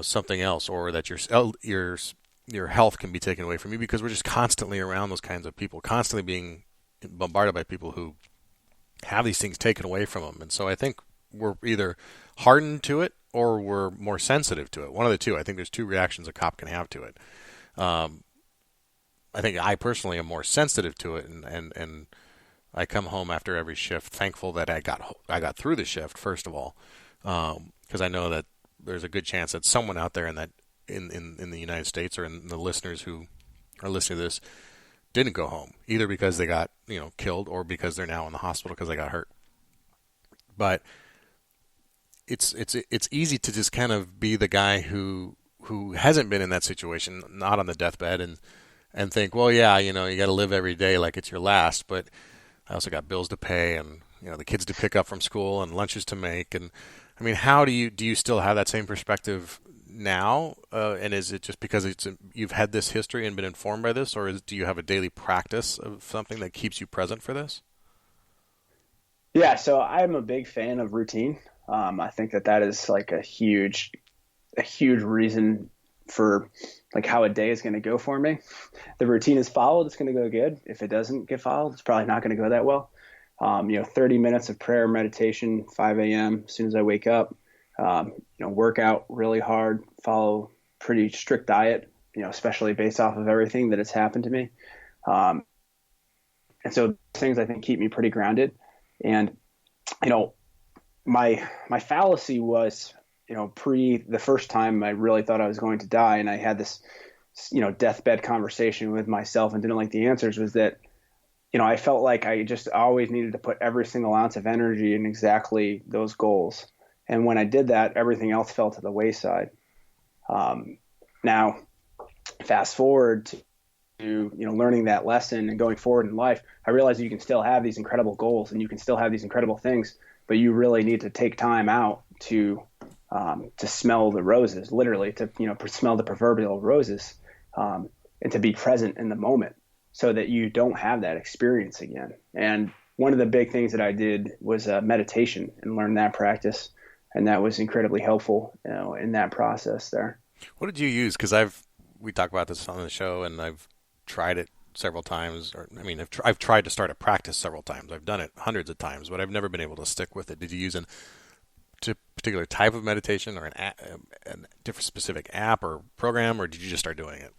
something else, or that your health can be taken away from you because we're just constantly around those kinds of people, constantly being bombarded by people who have these things taken away from them. And so I think we're either hardened to it or we're more sensitive to it. One of the two. I think there's two reactions a cop can have to it. I think I personally am more sensitive to it, and I come home after every shift thankful that I got through the shift, first of all, because I know that there's a good chance that someone out there in the United States, or in the listeners who are listening to this, didn't go home, either because they got killed or because they're now in the hospital because they got hurt. But it's easy to just kind of be the guy who hasn't been in that situation, not on the deathbed, and think, well, yeah, you got to live every day like it's your last, but I also got bills to pay, and the kids to pick up from school, and lunches to make. And I mean, how do you still have that same perspective now? And is it just because you've had this history and been informed by this, or do you have a daily practice of something that keeps you present for this? Yeah, so I'm a big fan of routine. I think that is like a huge reason for like how a day is going to go for me. The routine is followed, it's going to go good. If it doesn't get followed, it's probably not going to go that well. 30 minutes of prayer, meditation, 5 a.m. as soon as I wake up. Work out really hard, follow pretty strict diet, especially based off of everything that has happened to me. And so things I think keep me pretty grounded. And, my fallacy was, pre the first time I really thought I was going to die, and I had this, deathbed conversation with myself and didn't like the answers, was that, I felt like I just always needed to put every single ounce of energy in exactly those goals. And when I did that, everything else fell to the wayside. Now, fast forward to learning that lesson and going forward in life, I realized you can still have these incredible goals and you can still have these incredible things, but you really need to take time out to smell the roses, literally to smell the proverbial roses, and to be present in the moment, so that you don't have that experience again. And one of the big things that I did was meditation, and learn that practice. And that was incredibly helpful, in that process there. What did you use? Because we talk about this on the show, and I've tried it several times. I've tried to start a practice several times. I've done it hundreds of times, but I've never been able to stick with it. Did you use a particular type of meditation, or a different specific app or program, or did you just start doing it?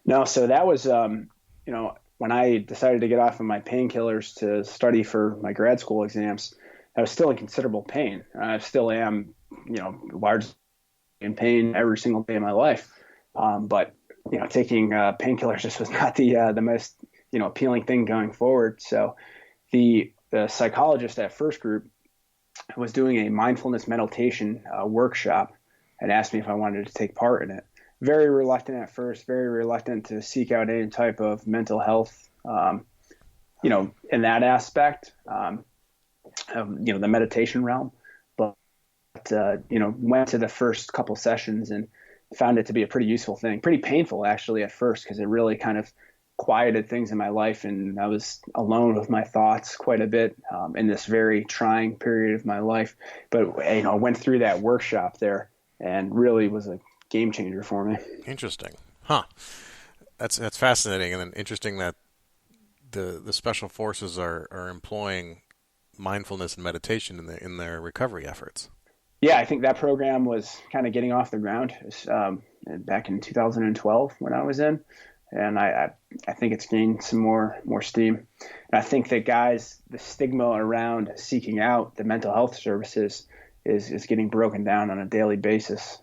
No, so that was, when I decided to get off of my painkillers to study for my grad school exams, I was still in considerable pain. I still am, largely in pain every single day of my life. But taking painkillers just was not the most appealing thing going forward. So the psychologist at First Group was doing a mindfulness meditation workshop and asked me if I wanted to take part in it. Very reluctant at first, very reluctant to seek out any type of mental health, in that aspect. The meditation realm, but went to the first couple sessions and found it to be a pretty useful thing. Pretty painful actually at first, because it really kind of quieted things in my life, and I was alone with my thoughts quite a bit in this very trying period of my life. But I went through that workshop there, and really was a game changer for me. Interesting, huh? That's fascinating, and then interesting that the special forces are employing mindfulness and meditation in their recovery efforts. Yeah, I think that program was kind of getting off the ground back in 2012 when I was in, and I think it's gained some more steam. And I think that the stigma around seeking out the mental health services is getting broken down on a daily basis.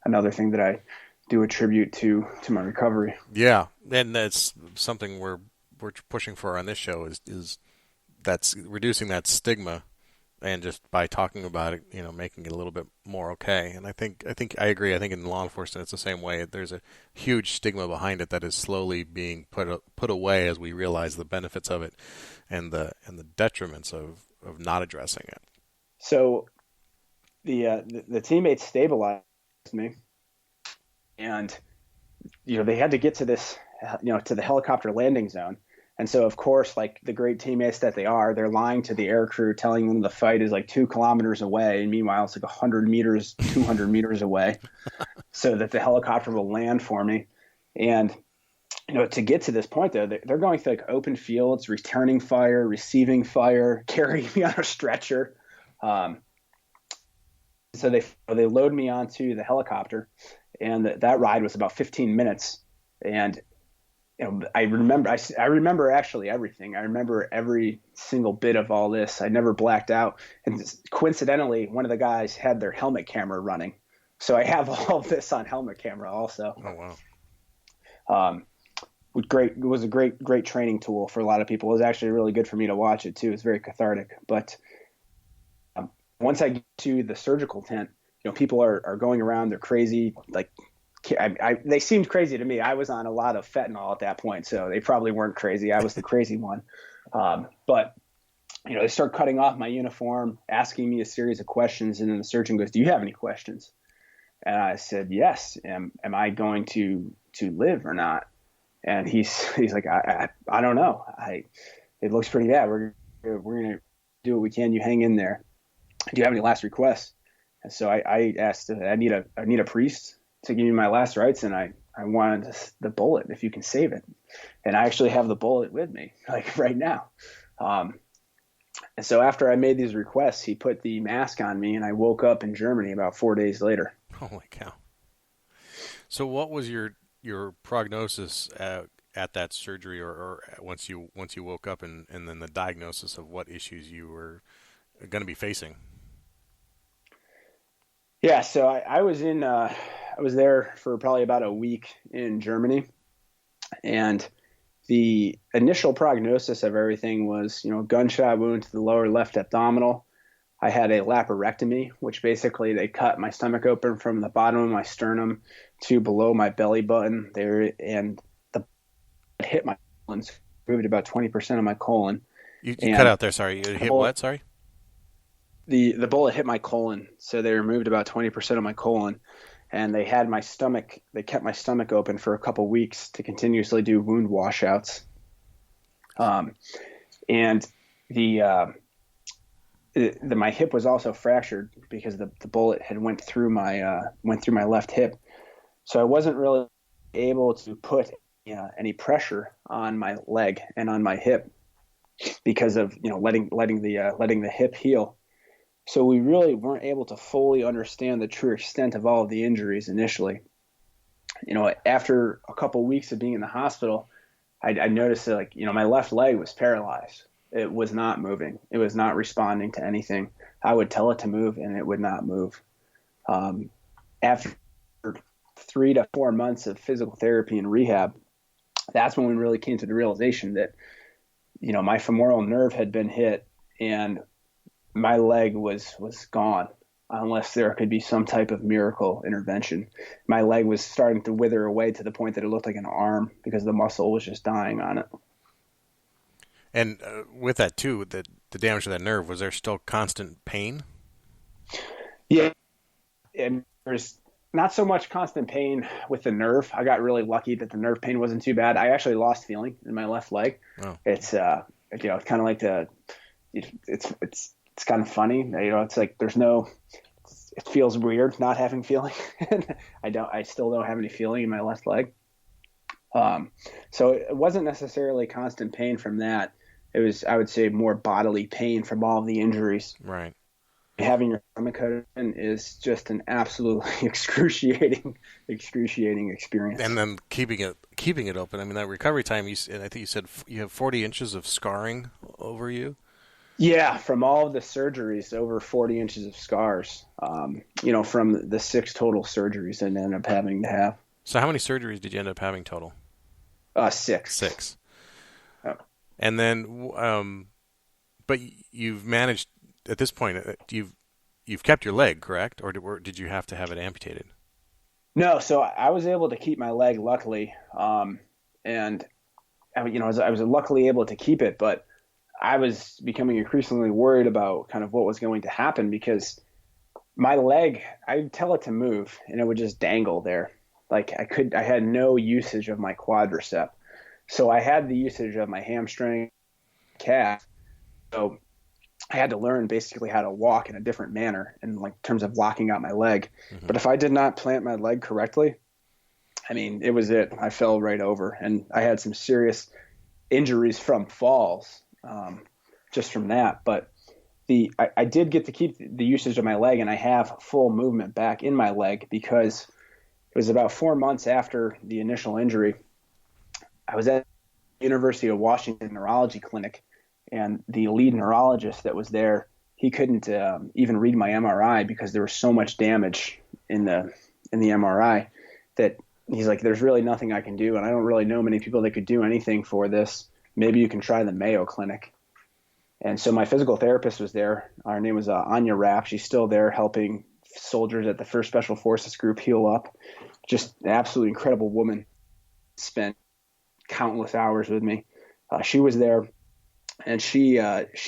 Another thing that I do attribute to my recovery. Yeah, and that's something we're pushing for on this show is that's reducing that stigma, and just by talking about it, making it a little bit more okay. And I think I agree. I think in law enforcement it's the same way. There's a huge stigma behind it that is slowly being put away as we realize the benefits of it and the detriments of not addressing it. So the teammates stabilized me, and they had to get to this to the helicopter landing zone. And so, of course, like the great teammates that they are, they're lying to the air crew, telling them the fight is like 2 kilometers away. And meanwhile, it's like 100 meters, 200 meters away, so that the helicopter will land for me. And to get to this point though, they're going through like open fields, returning fire, receiving fire, carrying me on a stretcher. Um, so they load me onto the helicopter, and that ride was about 15 minutes. And I remember actually everything. I remember every single bit of all this. I never blacked out. And coincidentally, one of the guys had their helmet camera running, so I have all of this on helmet camera also. Oh wow. It was a great training tool for a lot of people. It was actually really good for me to watch it too. It's very cathartic. But once I get to the surgical tent, people are going around. They're crazy. Like they seemed crazy to me. I was on a lot of fentanyl at that point, so they probably weren't crazy. I was the crazy one. But they start cutting off my uniform, asking me a series of questions, and then the surgeon goes, "Do you have any questions?" And I said, "Yes. Am I going to live or not?" And he's like, I don't know. It looks pretty bad. We're gonna do what we can. You hang in there. Do you have any last requests? And so I asked, I need a priest to give me my last rites, and I wanted the bullet if you can save it. And I actually have the bullet with me, like right now. And so after I made these requests, he put the mask on me, and I woke up in Germany about 4 days later. Holy cow! So what was your prognosis at that surgery, or once you woke up, and then the diagnosis of what issues you were going to be facing? Yeah, so I was there for probably about a week in Germany, and the initial prognosis of everything was, gunshot wound to the lower left abdominal. I had a laparectomy, which basically they cut my stomach open from the bottom of my sternum to below my belly button there, and the hit my colon, moved about 20% of my colon. You cut out there. Sorry, you hit what? Sorry. The bullet hit my colon, so they removed about 20% of my colon, and they kept my stomach open for a couple weeks to continuously do wound washouts. And my hip was also fractured because the bullet had went through my left hip, so I wasn't really able to put any pressure on my leg and on my hip because of letting the hip heal. So we really weren't able to fully understand the true extent of all of the injuries initially. After a couple of weeks of being in the hospital, I noticed that my left leg was paralyzed. It was not moving. It was not responding to anything. I would tell it to move, and it would not move. After 3 to 4 months of physical therapy and rehab, that's when we really came to the realization that, my femoral nerve had been hit, and my leg was gone unless there could be some type of miracle intervention. My leg was starting to wither away to the point that it looked like an arm because the muscle was just dying on it. And with that too, the damage to that nerve, was there still constant pain? Yeah, and there's not so much constant pain with the nerve. I got really lucky that the nerve pain wasn't too bad. I actually lost feeling in my left leg. Oh. It's it's kind of like it's kind of funny. It's like it feels weird not having feeling. I still don't have any feeling in my left leg. So it wasn't necessarily constant pain from that. It was, I would say, more bodily pain from all of the injuries. Right. Having your stomach cut in is just an absolutely excruciating experience. And then keeping it open. I mean, that recovery time, I think you said you have 40 inches of scarring over you. Yeah, from all of the surgeries, over 40 inches of scars, from the 6 total surgeries I ended up having to have. So how many surgeries did you end up having total? 6. 6. Oh. And then, but you've managed, at this point, you've kept your leg, correct? Or did you have to have it amputated? No, so I was able to keep my leg, luckily. And, I was luckily able to keep it, but I was becoming increasingly worried about kind of what was going to happen because my leg, I'd tell it to move and it would just dangle there. Like I had no usage of my quadricep. So I had the usage of my hamstring, calf. So I had to learn basically how to walk in a different manner in terms of locking out my leg. Mm-hmm. But if I did not plant my leg correctly, I mean, it was it. I fell right over, and I had some serious injuries from falls, just from that. But I did get to keep the usage of my leg, and I have full movement back in my leg because it was about 4 months after the initial injury. I was at the University of Washington Neurology Clinic, and the lead neurologist that was there, he couldn't even read my MRI because there was so much damage in the MRI that he's like, there's really nothing I can do, and I don't really know many people that could do anything for this. Maybe you can try the Mayo Clinic. And so my physical therapist was there. Her name was Anya Rapp. She's still there helping soldiers at the 1st Special Forces Group heal up. Just an absolutely incredible woman. Spent countless hours with me. She was there, and she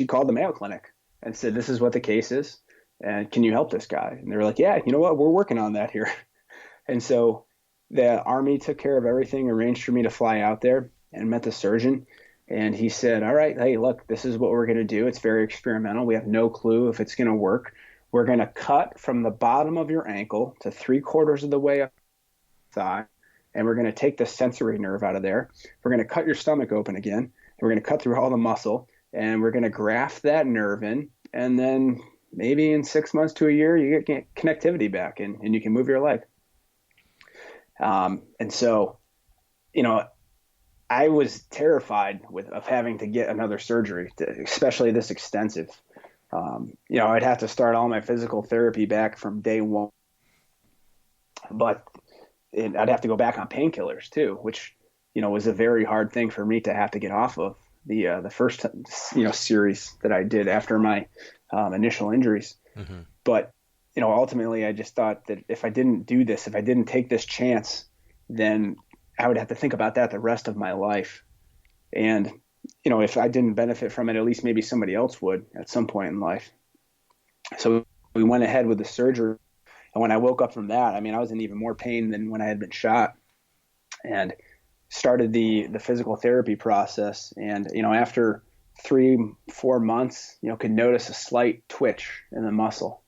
called the Mayo Clinic and said, this is what the case is, and can you help this guy? And they were like, yeah, you know what? We're working on that here. And so the Army took care of everything, arranged for me to fly out there and met the surgeon. And he said, all right, hey, look, this is what we're going to do. It's very experimental. We have no clue if it's going to work. We're going to cut from the bottom of your ankle to 3/4 of the way up the thigh, and we're going to take the sensory nerve out of there. We're going to cut your stomach open again, and we're going to cut through all the muscle, and we're going to graft that nerve in, and then maybe in 6 months to a year, you get connectivity back, and you can move your leg. And so, I was terrified of having to get another surgery, especially this extensive. I'd have to start all my physical therapy back from day one, but I'd have to go back on painkillers too, which, was a very hard thing for me to have to get off of the first, series that I did after my initial injuries. Mm-hmm. But, ultimately I just thought that if I didn't do this, if I didn't take this chance, then I would have to think about that the rest of my life. And, if I didn't benefit from it, at least maybe somebody else would at some point in life. So we went ahead with the surgery. And when I woke up from that, I was in even more pain than when I had been shot, and started the physical therapy process. And, after 3-4 months, could notice a slight twitch in the muscle.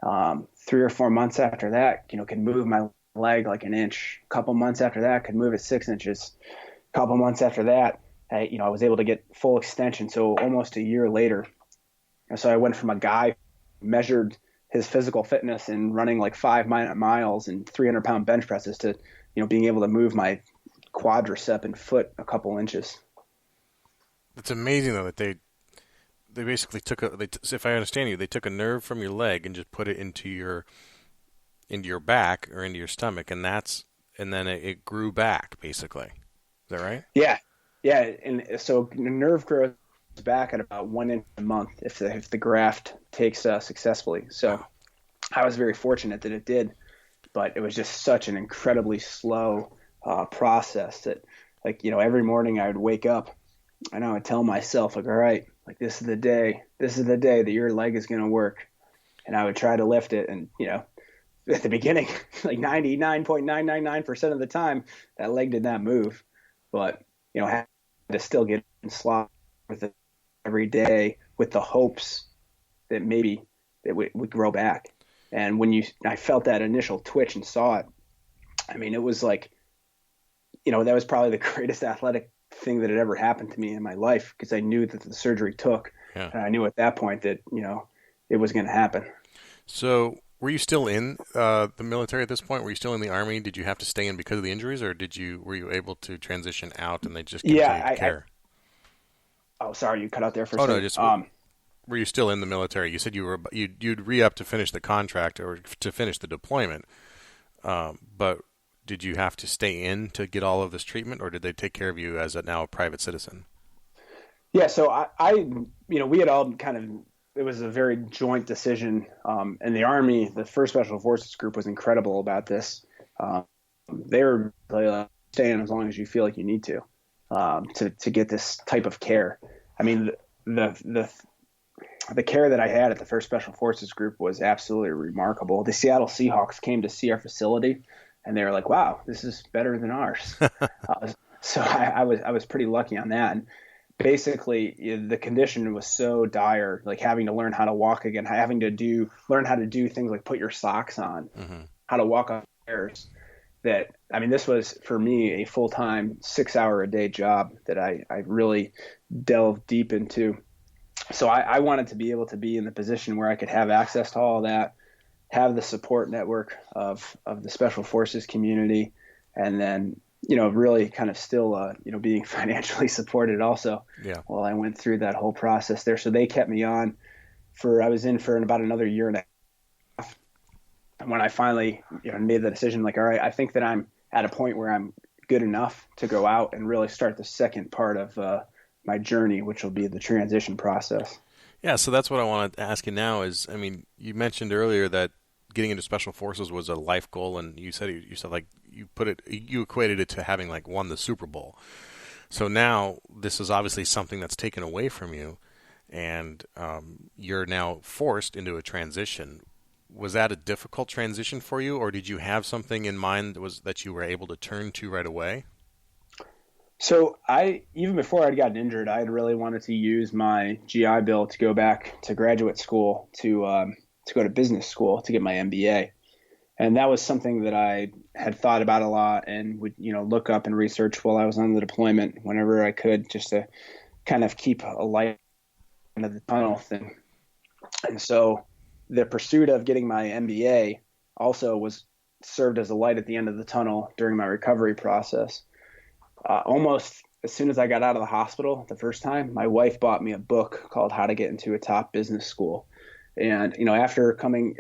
3 or 4 months after that, could move my leg like an inch. A couple months after that, could move it 6 inches. A couple months after that, I was able to get full extension. So almost a year later. And so I went from a guy who measured his physical fitness in running like 5 miles and 300-pound bench presses to, being able to move my quadricep and foot a couple inches. It's amazing though that they basically if I understand you, they took a nerve from your leg and just put it into your back or into your stomach, and then it grew back basically. Is that right? Yeah. And so the nerve grows back at about 1 inch a month if the graft takes successfully. So I was very fortunate that it did, but it was just such an incredibly slow process that, every morning I would wake up and I would tell myself, like, all right, like this is the day that your leg is going to work. And I would try to lift it. And, at the beginning, like 99.999% of the time, that leg did not move. But, I had to still get in slot with it every day with the hopes that maybe it would grow back. And when I felt that initial twitch and saw it, it was like, that was probably the greatest athletic thing that had ever happened to me in my life, because I knew that the surgery took. Yeah. And I knew at that point that, it was going to happen. So were you still in the military at this point? Were you still in the Army? Did you have to stay in because of the injuries, or were you able to transition out and they just continued care? Oh, sorry, you cut out there for a second. No, just were you still in the military? You said you'd re-up to finish the contract or to finish the deployment, but did you have to stay in to get all of this treatment, or did they take care of you as now a private citizen? Yeah, so I we had all kind of, it was a very joint decision. And the Army, the 1st Special Forces Group, was incredible about this. They were like, stay in as long as you feel like you need to get this type of care. The care that I had at the 1st Special Forces Group was absolutely remarkable. The Seattle Seahawks came to see our facility, and they were like, wow, this is better than ours. So I was pretty lucky on that. And basically, the condition was so dire, like having to learn how to walk again, having to learn how to do things like put your socks on, mm-hmm. how to walk on stairs. that, I mean, this was for me a full-time 6 hour a day job that I really delved deep into. So I wanted to be able to be in the position where I could have access to all that, have the support network of the special forces community, and then, really kind of still, being financially supported also Yeah. while I went through that whole process there. So they kept me on I was in for about another year and a half. And when I finally, made the decision, like, all right, I think that I'm at a point where I'm good enough to go out and really start the second part of my journey, which will be the transition process. Yeah, so that's what I want to ask you now is, I mean, you mentioned earlier that getting into special forces was a life goal, and you said like you equated it to having like won the Super Bowl. So now this is obviously something that's taken away from you, and you're now forced into a transition. Was that a difficult transition for you, or did you have something in mind that you were able to turn to right away? So even before I'd gotten injured, I had really wanted to use my GI Bill to go back to graduate school to go to business school to get my MBA. And that was something that I had thought about a lot and would, look up and research while I was on the deployment whenever I could, just to kind of keep a light into the tunnel thing. And so the pursuit of getting my MBA also served as a light at the end of the tunnel during my recovery process. Almost as soon as I got out of the hospital the first time, my wife bought me a book called How to Get into a Top Business School. And, after going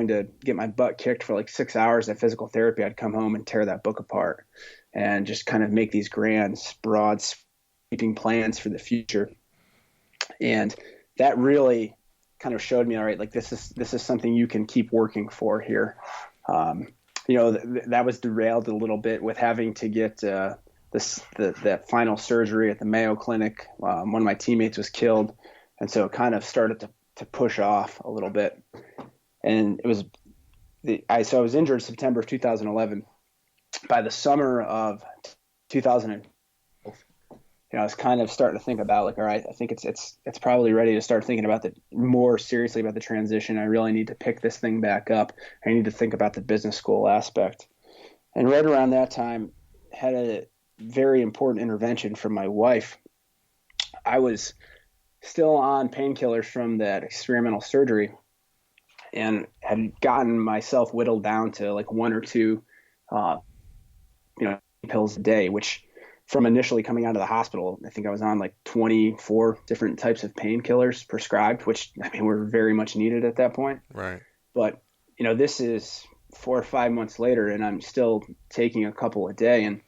to get my butt kicked for like 6 hours at physical therapy, I'd come home and tear that book apart and just kind of make these grand, broad, sweeping plans for the future. And that really kind of showed me, all right, like this is something you can keep working for here. That was derailed a little bit with having to get that final surgery at the Mayo Clinic. One of my teammates was killed, and so it kind of started to push off a little bit. And it was so I was injured September of 2011. By the summer of 2012, I was kind of starting to think about, like, all right, I think it's probably ready to start thinking about more seriously about the transition. I really need to pick this thing back up. I need to think about the business school aspect. And right around that time, had a very important intervention from my wife. I was still on painkillers from that experimental surgery and had gotten myself whittled down to like one or two, pills a day, which from initially coming out of the hospital, I think I was on like 24 different types of painkillers prescribed, which, I mean, were very much needed at that point. Right. But, this is 4 or 5 months later and I'm still taking a couple a day. And,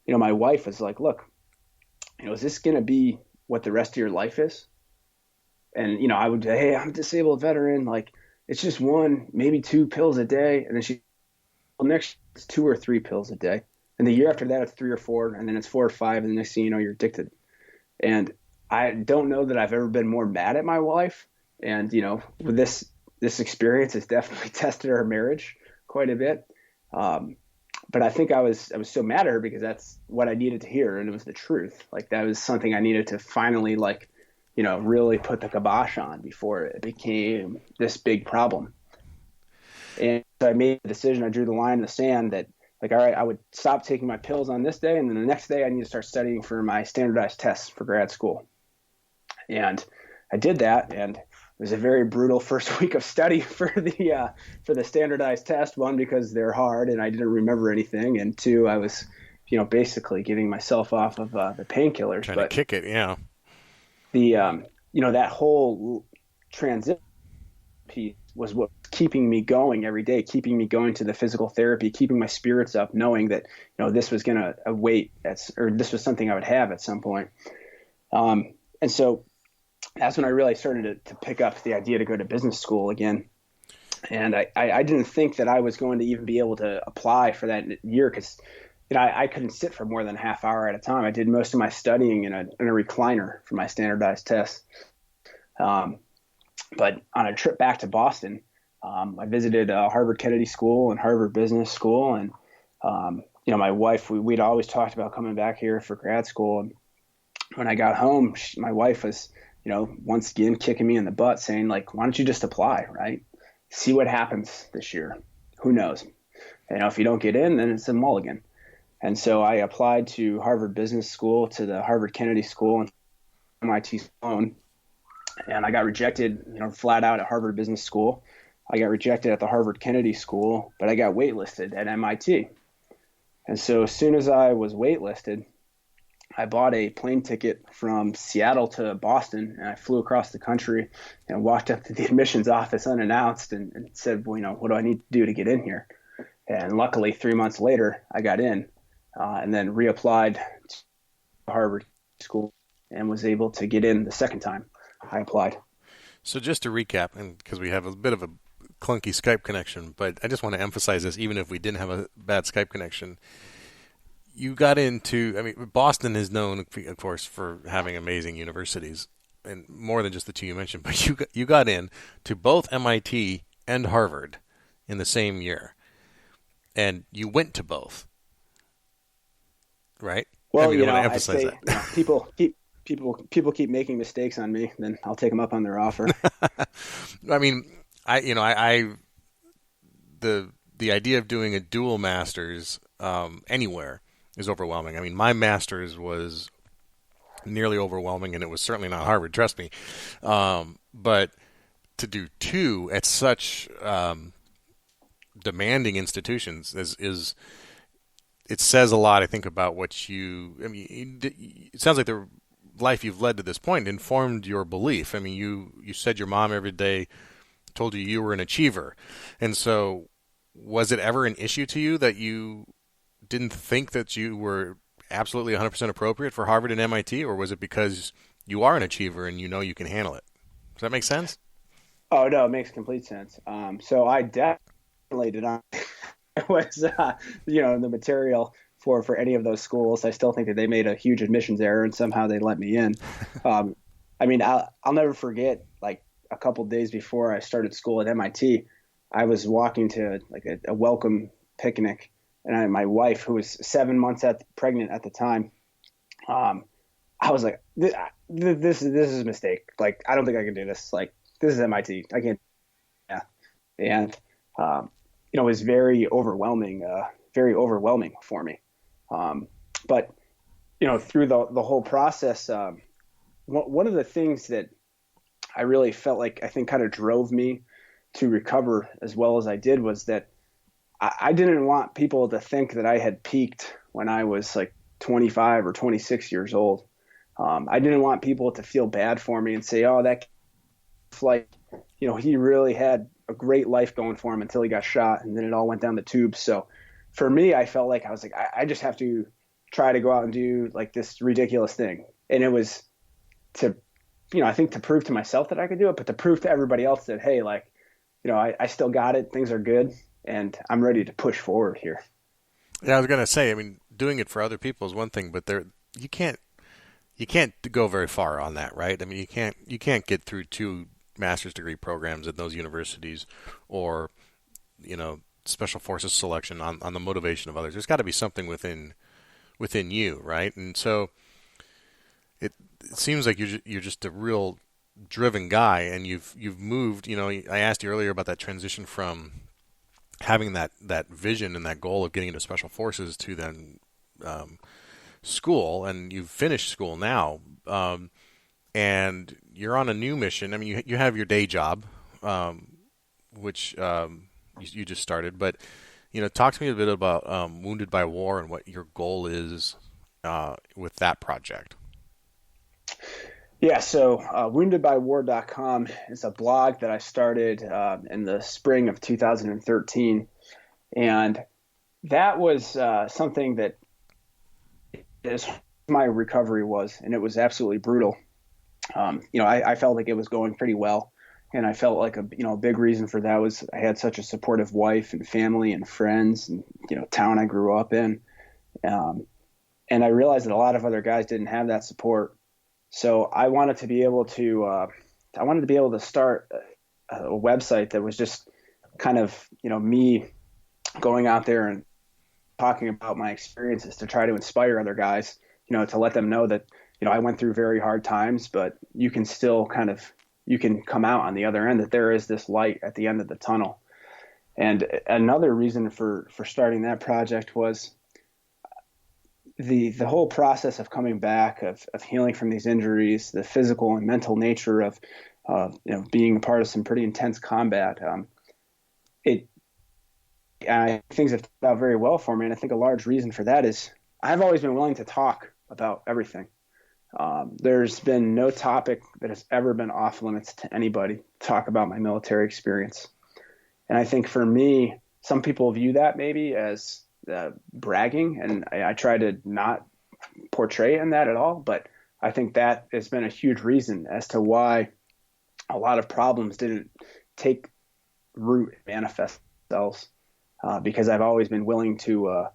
my wife was like, look, is this going to be what the rest of your life is? And, I would say, hey, I'm a disabled veteran. Like, it's just one, maybe two pills a day. And then next it's 2 or 3 pills a day. And the year after that, it's 3 or 4. And then it's 4 or 5. And the next thing you know, you're addicted. And I don't know that I've ever been more mad at my wife. And, with this experience has definitely tested our marriage quite a bit. But I think I was so mad at her because that's what I needed to hear. And it was the truth. Like, that was something I needed to finally, like, really put the kibosh on before it became this big problem. And so I made the decision, I drew the line in the sand that, like, all right, I would stop taking my pills on this day. And then the next day I need to start studying for my standardized tests for grad school. And I did that. And it was a very brutal first week of study for the standardized test. One, because they're hard and I didn't remember anything. And two, I was, basically getting myself off of the painkillers. Trying to kick it. Yeah. That whole transition piece was what was keeping me going every day, keeping me going to the physical therapy, keeping my spirits up, knowing that, this was going to await or this was something I would have at some point. And so that's when I really started to pick up the idea to go to business school again. And I didn't think that I was going to even be able to apply for that year because, I couldn't sit for more than a half hour at a time. I did most of my studying in a recliner for my standardized tests. But on a trip back to Boston, I visited Harvard Kennedy School and Harvard Business School. And, my wife, we'd always talked about coming back here for grad school. And when I got home, my wife was, once again, kicking me in the butt saying, like, why don't you just apply, right? See what happens this year. Who knows? if you don't get in, then it's a mulligan. And so I applied to Harvard Business School, to the Harvard Kennedy School, and MIT Sloan, and I got rejected, flat out at Harvard Business School. I got rejected at the Harvard Kennedy School, but I got waitlisted at MIT. And so as soon as I was waitlisted, I bought a plane ticket from Seattle to Boston, and I flew across the country and walked up to the admissions office unannounced and said, well, what do I need to do to get in here? And luckily, 3 months later, I got in and then reapplied to Harvard School and was able to get in the second time I applied. So just to recap, and because we have a bit of a clunky Skype connection, but I just want to emphasize this, even if we didn't have a bad Skype connection. You got into, Boston is known, of course, for having amazing universities, and more than just the two you mentioned, but you got in to both MIT and Harvard in the same year, and you went to both, right? Well, I want to emphasize that. People keep making mistakes on me, then I'll take them up on their offer. The idea of doing a dual master's anywhere is overwhelming. My master's was nearly overwhelming, and it was certainly not Harvard, trust me. But to do two at such demanding institutions is it says a lot, I think, about what it sounds like the life you've led to this point informed your belief. You said your mom every day told you were an achiever. And so was it ever an issue to you that you didn't think that you were absolutely 100% appropriate for Harvard and MIT, or was it because you are an achiever and you can handle it? Does that make sense? Oh, no, it makes complete sense. So I definitely did not was the material for any of those schools. I still think that they made a huge admissions error and somehow they let me in. I'll never forget, like a couple days before I started school at MIT, I was walking to like a welcome picnic, and my wife, who was 7 months pregnant at the time, I was like, this is a mistake. Like, I don't think I can do this. Like, this is MIT. I can't. Yeah. And, it was very overwhelming for me. But, through the whole process, one of the things that I really felt like I think kind of drove me to recover as well as I did was that I didn't want people to think that I had peaked when I was like 25 or 26 years old. I didn't want people to feel bad for me and say, oh, that Flike, he really had a great life going for him until he got shot and then it all went down the tubes. So for me, I felt like I was like, I just have to try to go out and do like this ridiculous thing. And it was to, I think to prove to myself that I could do it, but to prove to everybody else that, hey, like, I still got it. Things are good. And I'm ready to push forward here. Yeah, I was going to say, doing it for other people is one thing, but you can't go very far on that, right? You can't get through 2 master's degree programs at those universities, or special forces selection on the motivation of others. There's got to be something within you, right? And so it seems like you're just a real driven guy, and you've moved. I asked you earlier about that transition from having that vision and that goal of getting into special forces to then school, and you've finished school now, and you're on a new mission. You have your day job, which you just started, but talk to me a bit about Wounded by War and what your goal is with that project. Yeah, so woundedbywar.com is a blog that I started in the spring of 2013. And that was something that is my recovery was, and it was absolutely brutal. I felt like it was going pretty well. And I felt like a big reason for that was I had such a supportive wife and family and friends and, town I grew up in. And I realized that a lot of other guys didn't have that support. So I wanted to be able to start a website that was just kind of, me going out there and talking about my experiences to try to inspire other guys, to let them know that, I went through very hard times, but you can still you can come out on the other end, that there is this light at the end of the tunnel. And another reason for starting that project was the whole process of coming back, of healing from these injuries, the physical and mental nature of being a part of some pretty intense combat. It things have turned out very well for me, and I think a large reason for that is I've always been willing to talk about everything. There's been no topic that has ever been off limits to anybody to talk about my military experience. And I think for me, some people view that maybe as bragging, and I try to not portray in that at all. But I think that has been a huge reason as to why a lot of problems didn't take root and manifest themselves, because I've always been willing to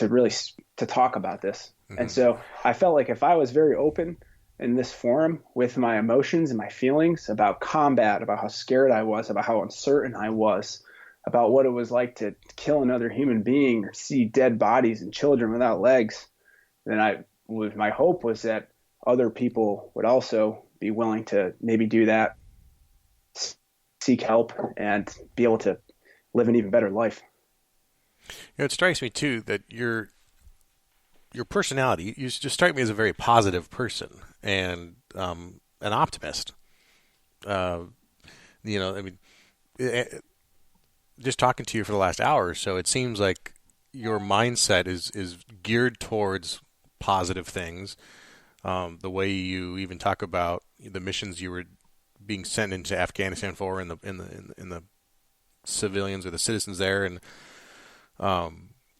really to talk about this. Mm-hmm. And so I felt like if I was very open in this forum with my emotions and my feelings about combat, about how scared I was, about how uncertain I was, about what it was like to kill another human being or see dead bodies and children without legs, then my hope was that other people would also be willing to maybe do that, seek help, and be able to live an even better life. It strikes me too that your personality, you just strike me as a very positive person and an optimist. I mean, just talking to you for the last hour or so, it seems like your mindset is geared towards positive things. The way you even talk about the missions you were being sent into Afghanistan for, in the civilians or the citizens there, and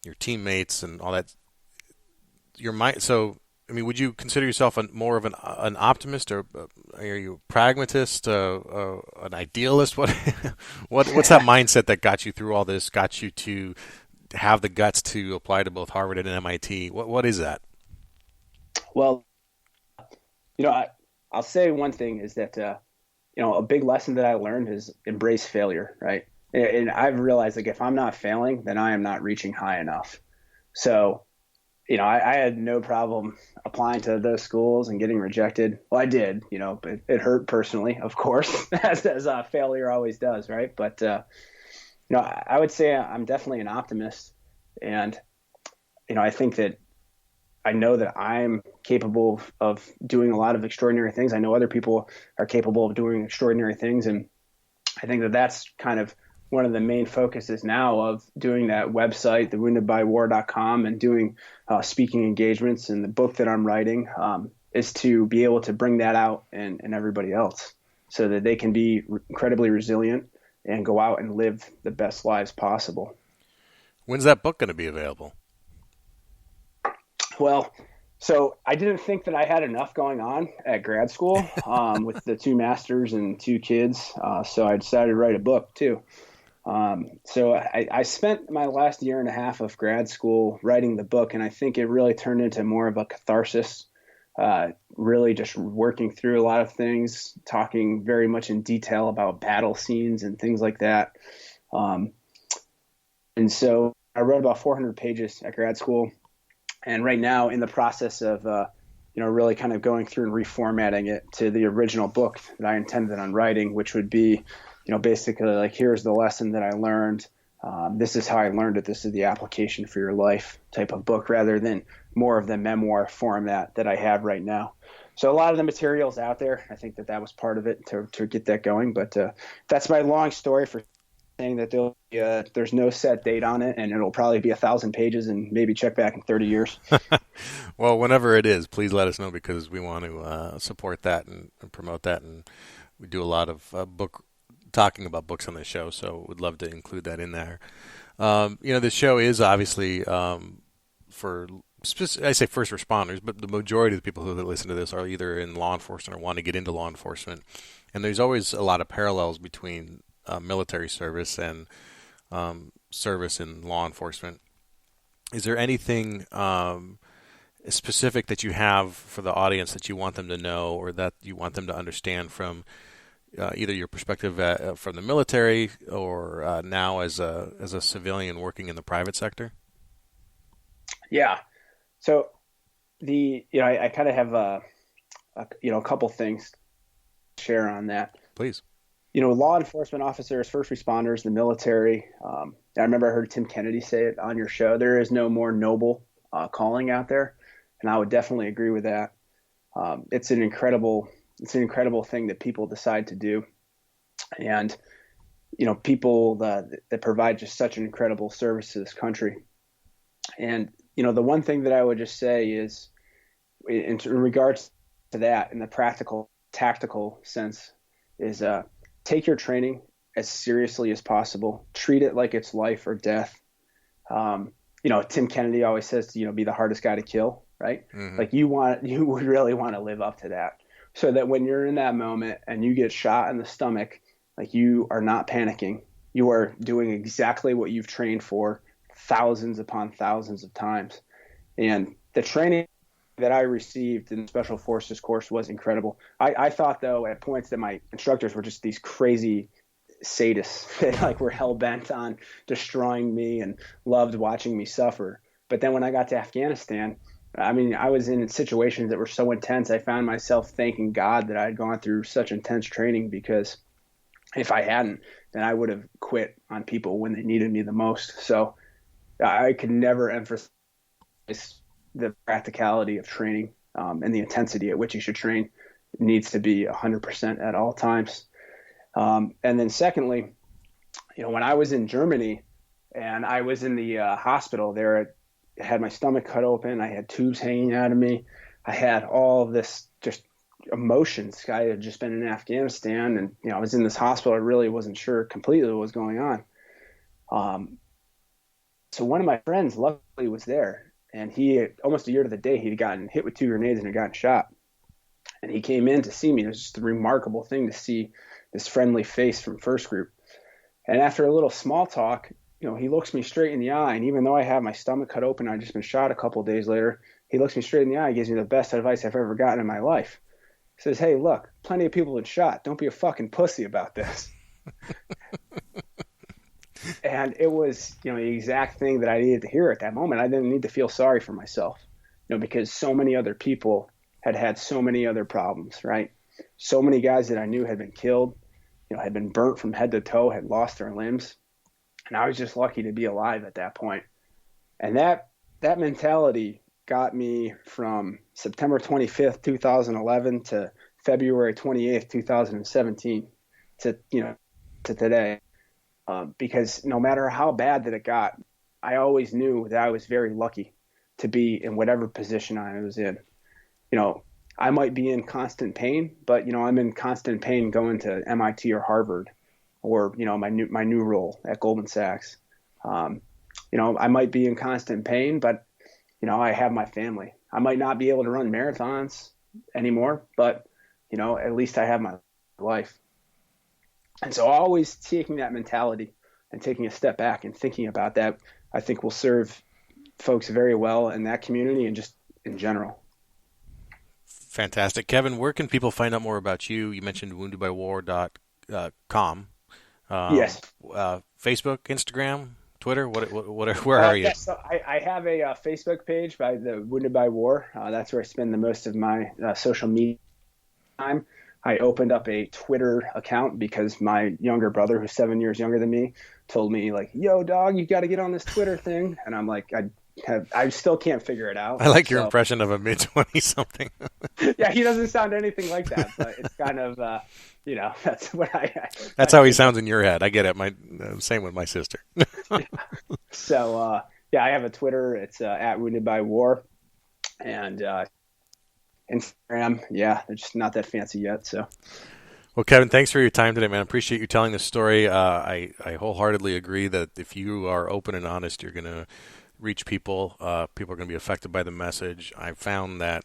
your teammates and all that. Your mind. So, I mean, would you consider yourself more of an optimist, or are you a pragmatist, an idealist? What's that mindset that got you through all this? Got you to have the guts to apply to both Harvard and MIT? What is that? Well, I'll say one thing is that a big lesson that I learned is embrace failure, right? And I've realized, like, if I'm not failing, then I am not reaching high enough. So, I had no problem applying to those schools and getting rejected. Well, I did, but it hurt personally, of course, as failure always does, right? But, I would say I'm definitely an optimist. And, I think that I know that I'm capable of doing a lot of extraordinary things. I know other people are capable of doing extraordinary things. And I think that that's kind of one of the main focuses now of doing that website, thewoundedbywar.com, and doing speaking engagements, and the book that I'm writing is to be able to bring that out and everybody else, so that they can be incredibly resilient and go out and live the best lives possible. When's that book going to be available? Well, so I didn't think that I had enough going on at grad school with the 2 masters and 2 kids. So I decided to write a book too. So I spent my last year and a half of grad school writing the book, and I think it really turned into more of a catharsis, really just working through a lot of things, talking very much in detail about battle scenes and things like that. And so I wrote about 400 pages at grad school, and right now in the process of really kind of going through and reformatting it to the original book that I intended on writing, which would be basically like, here's the lesson that I learned. This is how I learned it. This is the application for your life type of book, rather than more of the memoir format that I have right now. So a lot of the material's out there. I think that was part of it to get that going. But that's my long story for saying that there's no set date on it, and it'll probably be 1,000 pages, and maybe check back in 30 years. Well, whenever it is, please let us know, because we want to support that and promote that. And we do a lot of talking about books on this show, so we'd love to include that in there. This show is obviously for, I say first responders, but the majority of the people who listen to this are either in law enforcement or want to get into law enforcement. And there's always a lot of parallels between military service and service in law enforcement. Is there anything specific that you have for the audience that you want them to know, or that you want them to understand from either your perspective from the military, or now as a civilian working in the private sector? Yeah. So I kind of have a couple things to share on that. Please. Law enforcement officers, first responders, the military. I remember I heard Tim Kennedy say it on your show. There is no more noble calling out there, and I would definitely agree with that. It's an incredible thing that people decide to do, and people that provide just such an incredible service to this country. And the one thing that I would just say is, in regards to that, in the practical, tactical sense, is take your training as seriously as possible. Treat it like it's life or death. Tim Kennedy always says to, be the hardest guy to kill, right? Mm-hmm. Like you would really want to live up to that, so that when you're in that moment and you get shot in the stomach, like, you are not panicking. You are doing exactly what you've trained for thousands upon thousands of times. And the training that I received in the Special Forces course was incredible. I thought, though, at points that my instructors were just these crazy sadists that were hell bent on destroying me and loved watching me suffer. But then when I got to Afghanistan, I was in situations that were so intense, I found myself thanking God that I had gone through such intense training, because if I hadn't, then I would have quit on people when they needed me the most. So I could never emphasize the practicality of training, and the intensity at which you should train needs to be 100% at all times. And then secondly, when I was in Germany and I was in the hospital there, I had my stomach cut open. I had tubes hanging out of me. I had all of this just emotions. I had just been in Afghanistan, and I was in this hospital. I really wasn't sure completely what was going on. So one of my friends luckily was there, and he, almost a year to the day, he'd gotten hit with 2 grenades and had gotten shot. And he came in to see me. It was just a remarkable thing to see this friendly face from first group. And after a little small talk, he looks me straight in the eye. And even though I have my stomach cut open, I'd just been shot a couple of days later, he looks me straight in the eye. He gives me the best advice I've ever gotten in my life. He says, "Hey, look, plenty of people have been shot. Don't be a fucking pussy about this." And it was, the exact thing that I needed to hear at that moment. I didn't need to feel sorry for myself, because so many other people had so many other problems, right? So many guys that I knew had been killed, had been burnt from head to toe, had lost their limbs. And I was just lucky to be alive at that point. And that mentality got me from September 25th, 2011 to February 28th, 2017 to today. Because no matter how bad that it got, I always knew that I was very lucky to be in whatever position I was in. I might be in constant pain, but I'm in constant pain going to MIT or Harvard, or my new role at Goldman Sachs. I might be in constant pain, but I have my family. I might not be able to run marathons anymore, but at least I have my life. And so always taking that mentality and taking a step back and thinking about that, I think will serve folks very well in that community and just in general. Fantastic. Kevin, where can people find out more about you? You mentioned woundedbywar.com. Yes. Facebook, Instagram, Twitter, where are you? Yes, so I have a Facebook page by the Wounded by War. That's where I spend the most of my social media time. I opened up a Twitter account because my younger brother, who's 7 years younger than me, told me, like, "Yo, dog, you got to get on this Twitter thing." And I'm like, I still can't figure it out. I like your impression of a mid-20 something. Yeah, he doesn't sound anything like that, but it's kind of, that's what That's how he sounds in your head. I get it. Same with my sister. So, I have a Twitter. It's at Wounded by War, and Instagram. Yeah, they're just not that fancy yet. So. Well, Kevin, thanks for your time today, man. I appreciate you telling this story. I wholeheartedly agree that if you are open and honest, you're going to reach people. People are going to be affected by the message. I've found that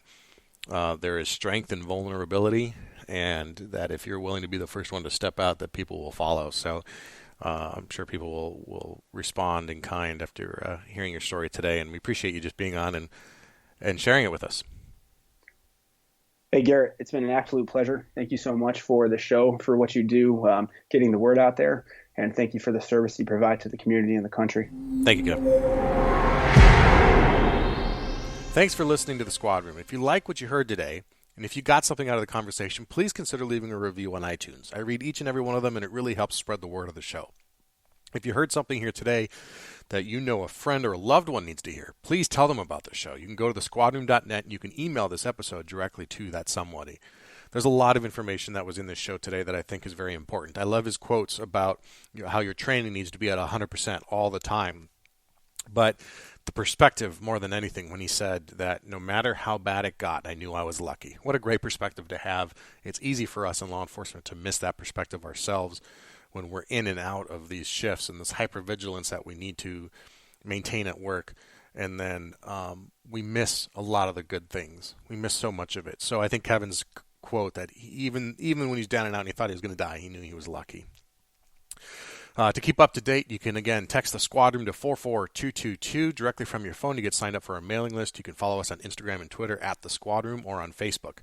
there is strength in vulnerability, and that if you're willing to be the first one to step out, that people will follow. So I'm sure people will respond in kind after hearing your story today, and we appreciate you just being on and sharing it with us. Hey, Garrett, it's been an absolute pleasure. Thank you so much for the show, for what you do, getting the word out there, and thank you for the service you provide to the community and the country. Thank you, Kevin. Thanks for listening to The Squad Room. If you like what you heard today, And if you got something out of the conversation, please consider leaving a review on iTunes. I read each and every one of them, and it really helps spread the word of the show. If you heard something here today that you know a friend or a loved one needs to hear, please tell them about the show. You can go to thesquadroom.net and you can email this episode directly to that somebody. There's a lot of information that was in this show today that I think is very important. I love his quotes about how your training needs to be at 100% all the time. But the perspective more than anything when he said that no matter how bad it got, I knew I was lucky. What a great perspective to have. It's easy for us in law enforcement to miss that perspective ourselves when we're in and out of these shifts and this hypervigilance that we need to maintain at work. And then we miss a lot of the good things. We miss so much of it. So I think Kevin's quote that even when he's down and out and he thought he was going to die, he knew he was lucky. To keep up to date, you can, again, text the Squadroom to 44222 directly from your phone to get signed up for our mailing list. You can follow us on Instagram and Twitter at the Squadroom or on Facebook.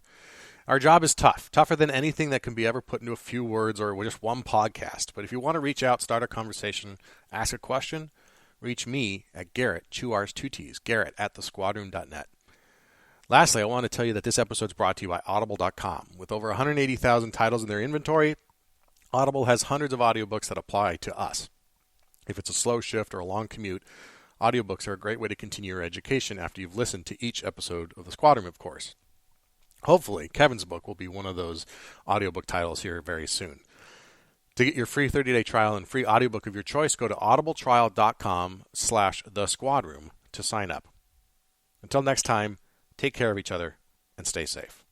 Our job is tough, tougher than anything that can be ever put into a few words or just one podcast. But if you want to reach out, start a conversation, ask a question, reach me at Garrett, 2 R's, 2 T's, Garrett at thesquadroom.net. Lastly, I want to tell you that this episode is brought to you by Audible.com. With over 180,000 titles in their inventory, Audible has hundreds of audiobooks that apply to us. If it's a slow shift or a long commute, audiobooks are a great way to continue your education after you've listened to each episode of The Squadroom, of course. Hopefully, Kevin's book will be one of those audiobook titles here very soon. To get your free 30-day trial and free audiobook of your choice, go to audibletrial.com/thesquadroom to sign up. Until next time, take care of each other and stay safe.